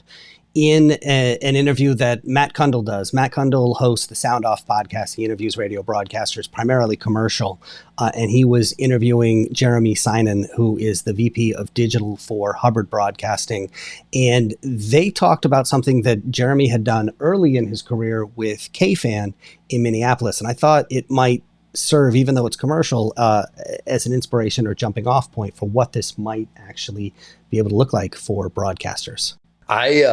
in an interview that Matt Kundle does. Matt Kundle hosts the Sound Off podcast. He interviews radio broadcasters, primarily commercial. And he was interviewing Jeremy Sinan, who is the VP of Digital for Hubbard Broadcasting. And they talked about something that Jeremy had done early in his career with KFan in Minneapolis. And I thought it might serve, even though it's commercial, as an inspiration or jumping off point for what this might actually be able to look like for broadcasters. I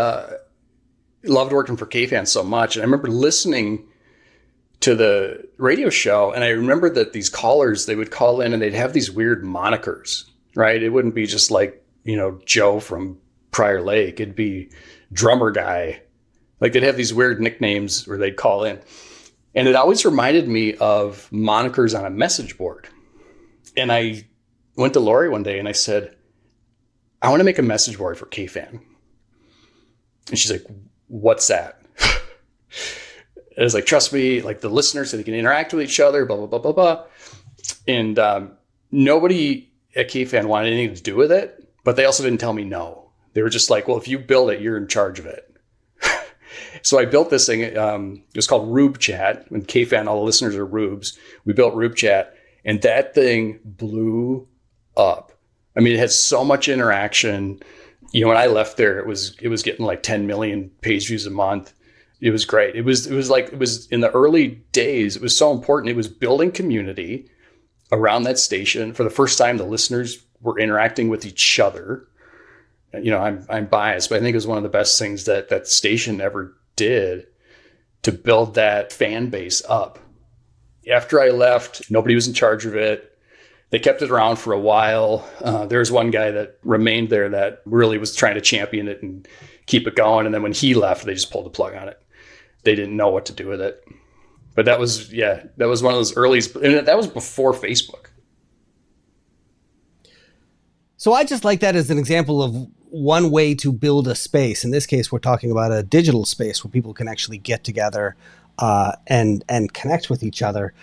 loved working for KFan so much. And I remember listening to the radio show, and I remember that these callers, they would call in and they'd have these weird monikers, right? It wouldn't be just like, Joe from Prior Lake. It'd be drummer guy. Like they'd have these weird nicknames where they'd call in. And it always reminded me of monikers on a message board. And I went to Lori one day and I said, I want to make a message board for KFan. And she's like, what's that? It was like, trust me, like the listeners, so they can interact with each other, blah, blah, blah, blah, blah. And nobody at KFan wanted anything to do with it, but they also didn't tell me no. They were just like, well, if you build it, you're in charge of it. So I built this thing. It was called Rube Chat. When KFan, all the listeners are Rubes. We built Rube Chat, and that thing blew up. I mean, it had so much interaction. When I left there, it was getting like 10 million page views a month. It was great. It was in the early days. It was so important. It was building community around that station. For the first time, the listeners were interacting with each other. I'm biased, but I think it was one of the best things that station ever did to build that fan base up. After I left, nobody was in charge of it. They kept it around for a while. There was one guy that remained there that really was trying to champion it and keep it going. And then when he left, they just pulled the plug on it. They didn't know what to do with it. But that was one of those early, and that was before Facebook. So I just like that as an example of one way to build a space. In this case, we're talking about a digital space where people can actually get together and connect with each other.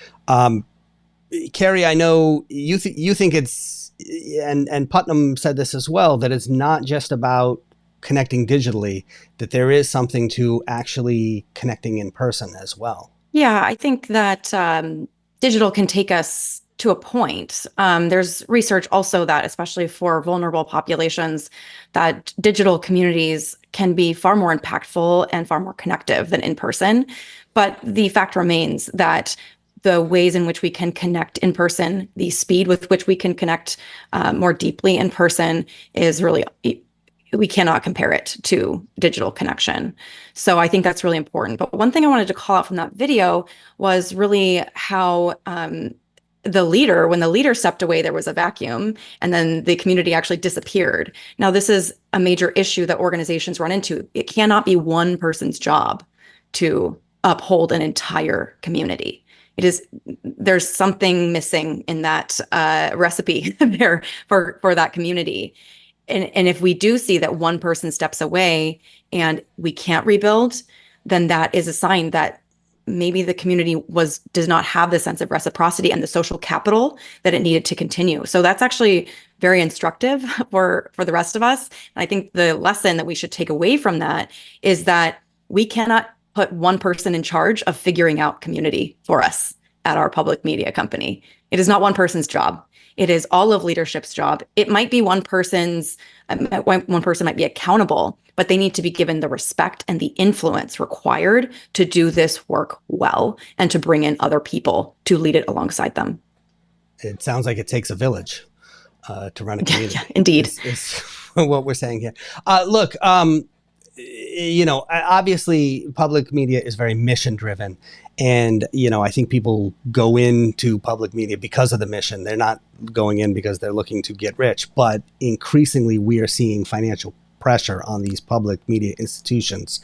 Carrie, I know you think it's, and Putnam said this as well, that it's not just about connecting digitally, that there is something to actually connecting in person as well. Yeah, I think that digital can take us to a point. There's research also that, especially for vulnerable populations, that digital communities can be far more impactful and far more connective than in person. But the fact remains that the ways in which we can connect in person, the speed with which we can connect more deeply in person is really, we cannot compare it to digital connection. So I think that's really important. But one thing I wanted to call out from that video was really how when the leader stepped away, there was a vacuum, and then the community actually disappeared. Now, this is a major issue that organizations run into. It cannot be one person's job to uphold an entire community. There's something missing in that recipe there for that community. And if we do see that one person steps away and we can't rebuild, then that is a sign that maybe the community does not have the sense of reciprocity and the social capital that it needed to continue. So that's actually very instructive for the rest of us. And I think the lesson that we should take away from that is that we cannot put one person in charge of figuring out community for us at our public media company. It is not one person's job. It is all of leadership's job. It might be one person might be accountable, but they need to be given the respect and the influence required to do this work well and to bring in other people to lead it alongside them. It sounds like it takes a village to run a community. Yeah, indeed. Is what we're saying here. Look, obviously public media is very mission driven. And, I think people go into public media because of the mission. They're not going in because they're looking to get rich. But increasingly, we are seeing financial pressure on these public media institutions.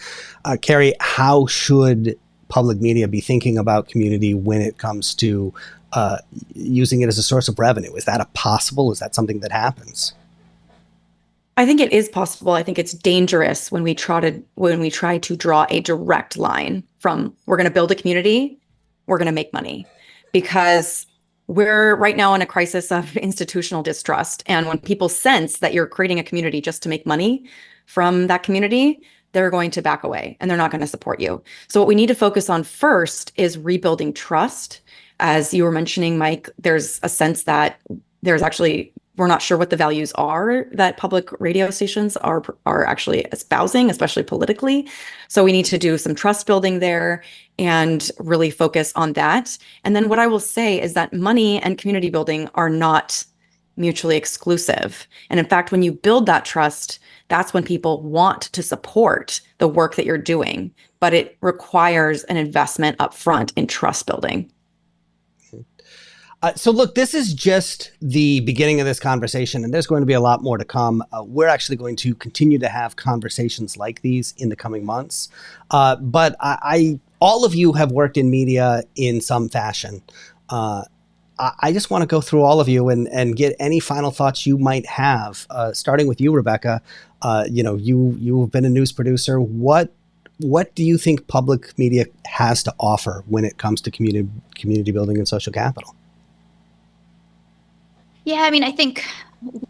Carrie, how should public media be thinking about community when it comes to using it as a source of revenue? Is that possible? Is that something that happens? I think it is possible. I think it's dangerous when we try to draw a direct line from we're going to build a community, we're going to make money, because we're right now in a crisis of institutional distrust. And when people sense that you're creating a community just to make money from that community, they're going to back away and they're not going to support you. So what we need to focus on first is rebuilding trust. As you were mentioning, Mike, there's a sense that we're not sure what the values are that public radio stations are actually espousing, especially politically. So we need to do some trust building there and really focus on that. And then what I will say is that money and community building are not mutually exclusive. And in fact, when you build that trust, that's when people want to support the work that you're doing. But it requires an investment up front in trust building. So look, this is just the beginning of this conversation, and there's going to be a lot more to come. We're actually going to continue to have conversations like these in the coming months. But all of you have worked in media in some fashion. I just want to go through all of you and get any final thoughts you might have, starting with you, Rebecca. You've been a news producer. What do you think public media has to offer when it comes to community building and social capital? Yeah, I think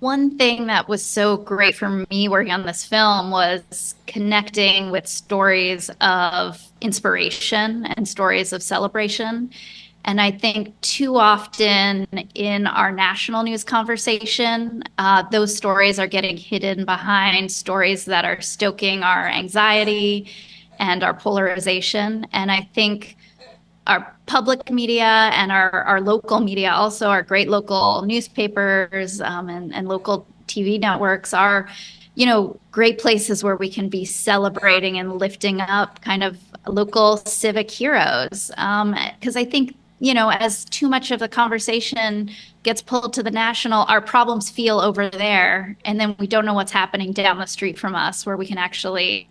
one thing that was so great for me working on this film was connecting with stories of inspiration and stories of celebration. And I think too often in our national news conversation, those stories are getting hidden behind stories that are stoking our anxiety and our polarization. And I think our public media and our local media, also our great local newspapers and local TV networks are, great places where we can be celebrating and lifting up kind of local civic heroes. Because I think, as too much of the conversation gets pulled to the national, our problems feel over there. And then we don't know what's happening down the street from us where we can actually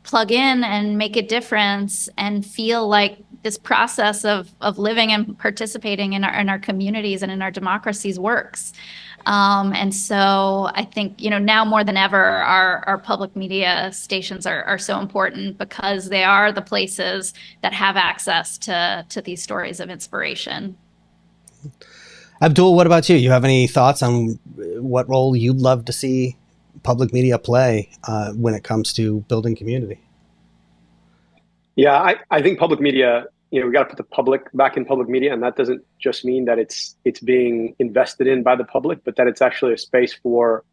plug in and make a difference and feel like this process of living and participating in our communities and in our democracies works. And so I think, now more than ever, our public media stations are so important because they are the places that have access to these stories of inspiration. Abdul, what about you? You have any thoughts on what role you'd love to see public media play when it comes to building community? Yeah, I think public media, we got to put the public back in public media. And that doesn't just mean that it's being invested in by the public, but that it's actually a space for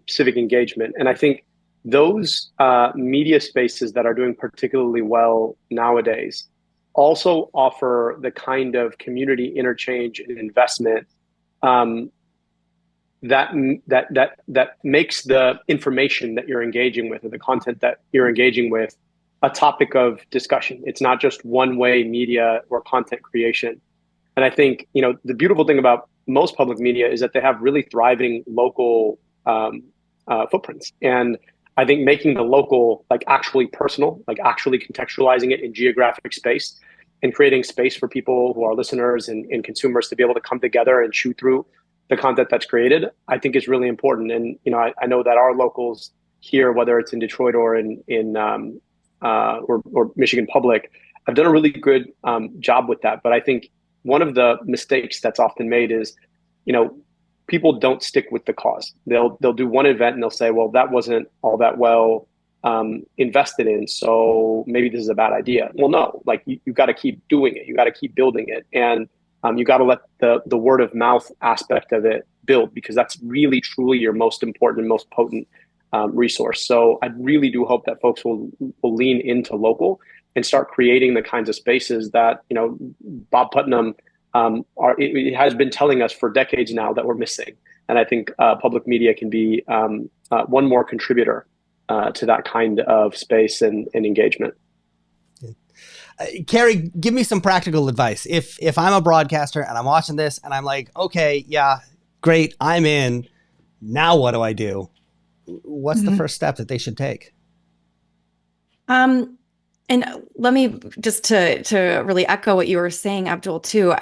civic engagement. And I think those media spaces that are doing particularly well nowadays also offer the kind of community interchange and investment that makes the information that you're engaging with or the content that you're engaging with a topic of discussion. It's not just one-way media or content creation. And I think, the beautiful thing about most public media is that they have really thriving local footprints. And I think making the local actually personal, actually contextualizing it in geographic space and creating space for people who are listeners and consumers to be able to come together and chew through the content that's created, I think is really important. And, I know that our locals here, whether it's in Detroit or or Michigan Public, have done a really good job with that. But I think one of the mistakes that's often made is, people don't stick with the cause. They'll do one event and they'll say, well, that wasn't all that well invested in, so maybe this is a bad idea. Well, no, like you got to keep doing it. You got to keep building it, and you got to let the word of mouth aspect of it build, because that's really truly your most important and most potent resource. So I really do hope that folks will lean into local and start creating the kinds of spaces that, you know, Bob Putnam it has been telling us for decades now that we're missing. And I think public media can be one more contributor to that kind of space and engagement. Carrie, give me some practical advice. If I'm a broadcaster and I'm watching this and I'm like, okay, yeah, great, I'm in. Now what do I do? What's the first step that they should take? And let me just to really echo what you were saying, Abdul, too.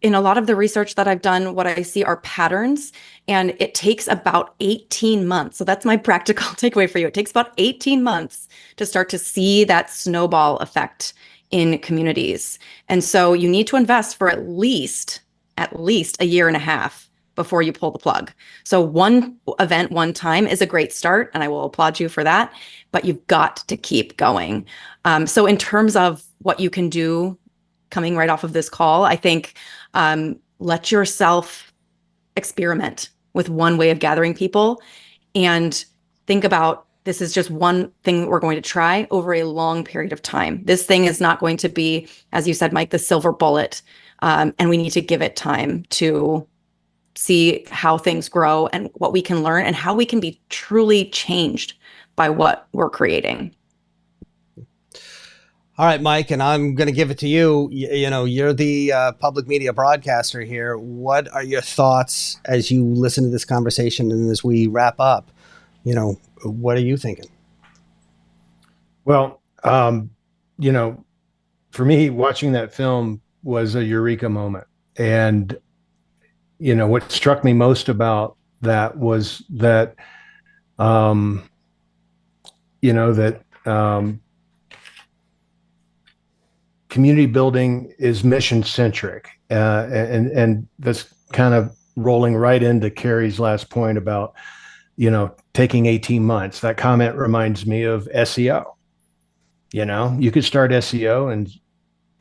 In a lot of the research that I've done, what I see are patterns, and it takes about 18 months. So that's my practical takeaway for you. It takes about 18 months to start to see that snowball effect in communities. And so you need to invest for at least a year and a half before you pull the plug. So one event, one time is a great start, and I will applaud you for that, but you've got to keep going. So in terms of what you can do coming right off of this call, I think let yourself experiment with one way of gathering people, and think about, this is just one thing we're going to try over a long period of time. This thing is not going to be, as you said, Mike, the silver bullet. And we need to give it time to see how things grow and what we can learn and how we can be truly changed by what we're creating. All right, Mike, and I'm going to give it to you. You know, you're the public media broadcaster here. What are your thoughts as you listen to this conversation and as we wrap up? You know, what are you thinking? Well, you know, for me, watching that film was a eureka moment. And, you know, what struck me most about that was that, you know, that community building is mission centric. And that's kind of rolling right into Carrie's last point about, you know, taking 18 months. That comment reminds me of SEO. You know, you could start SEO and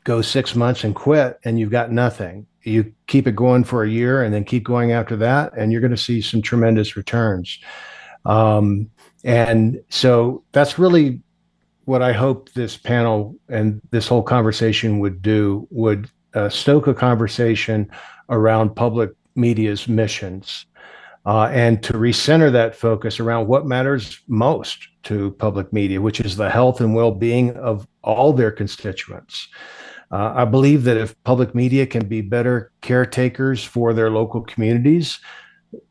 go 6 months and quit, and you've got nothing. You keep it going for a year and then keep going after that, and you're going to see some tremendous returns. And so that's really what I hope this panel and this whole conversation would do, would stoke a conversation around public media's missions, and to recenter that focus around what matters most to public media, which is the health and well-being of all their constituents. I believe that if public media can be better caretakers for their local communities,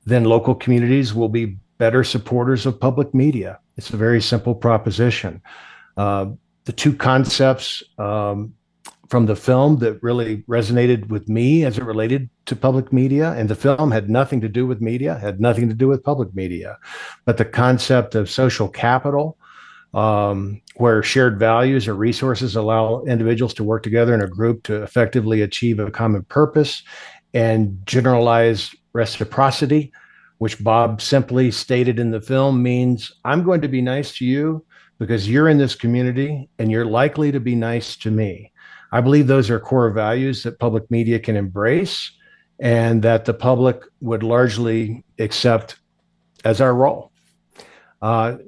then local communities will be better supporters of public media. It's a very simple proposition. The two concepts from the film that really resonated with me as it related to public media, and the film had nothing to do with media, had nothing to do with public media, but the concept of social capital, where shared values or resources allow individuals to work together in a group to effectively achieve a common purpose, and generalized reciprocity, which Bob simply stated in the film means I'm going to be nice to you because you're in this community and you're likely to be nice to me. I believe those are core values that public media can embrace and that the public would largely accept as our role.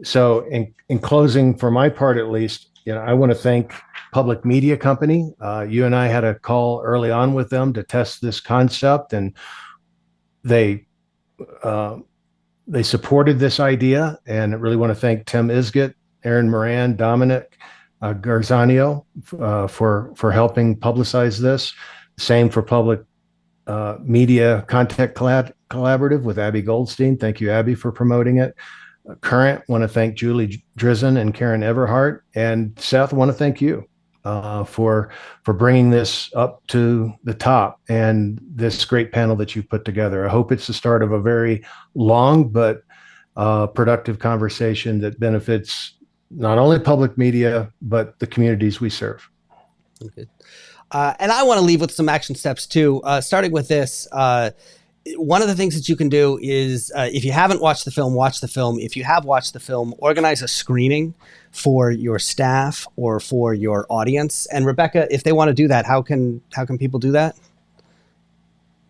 So in closing, for my part at least, you know, I want to thank Public Media Company. You and I had a call early on with them to test this concept, and they supported this idea. And I really want to thank Tim Isgett, Aaron Moran, Dominic Garzanio for helping publicize this. Same for Public Media Content Collaborative with Abby Goldstein. Thank you, Abby, for promoting it. Current, want to thank Julie Drizzen and Karen Everhart. And Seth, want to thank you for bringing this up to the top and this great panel that you put together. I hope it's the start of a very long but productive conversation that benefits not only public media, but the communities we serve. Okay. And I want to leave with some action steps too, starting with this. one of the things that you can do is, if you haven't watched the film, watch the film. If you have watched the film, organize a screening for your staff or for your audience. And Rebecca, if they want to do that, how can people do that?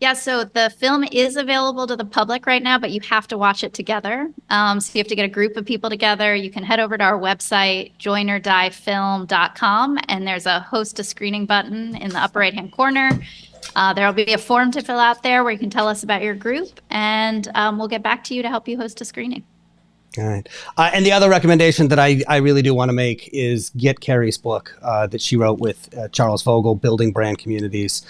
Yeah, so the film is available to the public right now, but you have to watch it together. So you have to get a group of people together. You can head over to our website, joinorddiefilm.com, and there's a host a screening button in the upper right-hand corner. There'll be a form to fill out there where you can tell us about your group, and we'll get back to you to help you host a screening. All right. And the other recommendation that I really do want to make is get Carrie's book that she wrote with Charles Vogel, Building Brand Communities.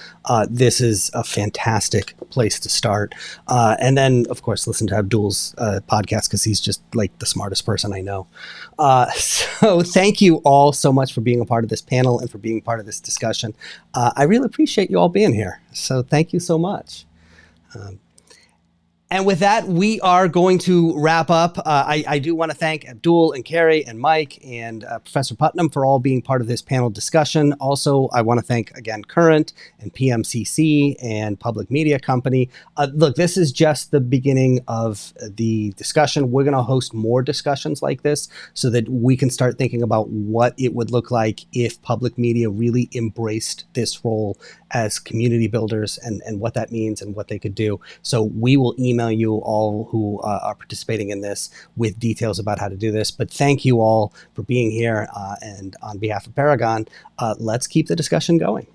This is a fantastic place to start. And then, of course, listen to Abdul's podcast because he's just like the smartest person I know. So thank you all so much for being a part of this panel and for being part of this discussion. I really appreciate you all being here. So thank you so much. And with that, we are going to wrap up. I do want to thank Abdul and Carrie and Mike and Professor Putnam for all being part of this panel discussion. Also, I want to thank, again, Current and PMCC and Public Media Company. Look, this is just the beginning of the discussion. We're going to host more discussions like this so that we can start thinking about what it would look like if public media really embraced this role as community builders and what that means and what they could do. So we will email you all who are participating in this with details about how to do this. But thank you all for being here. And on behalf of Paragon, let's keep the discussion going.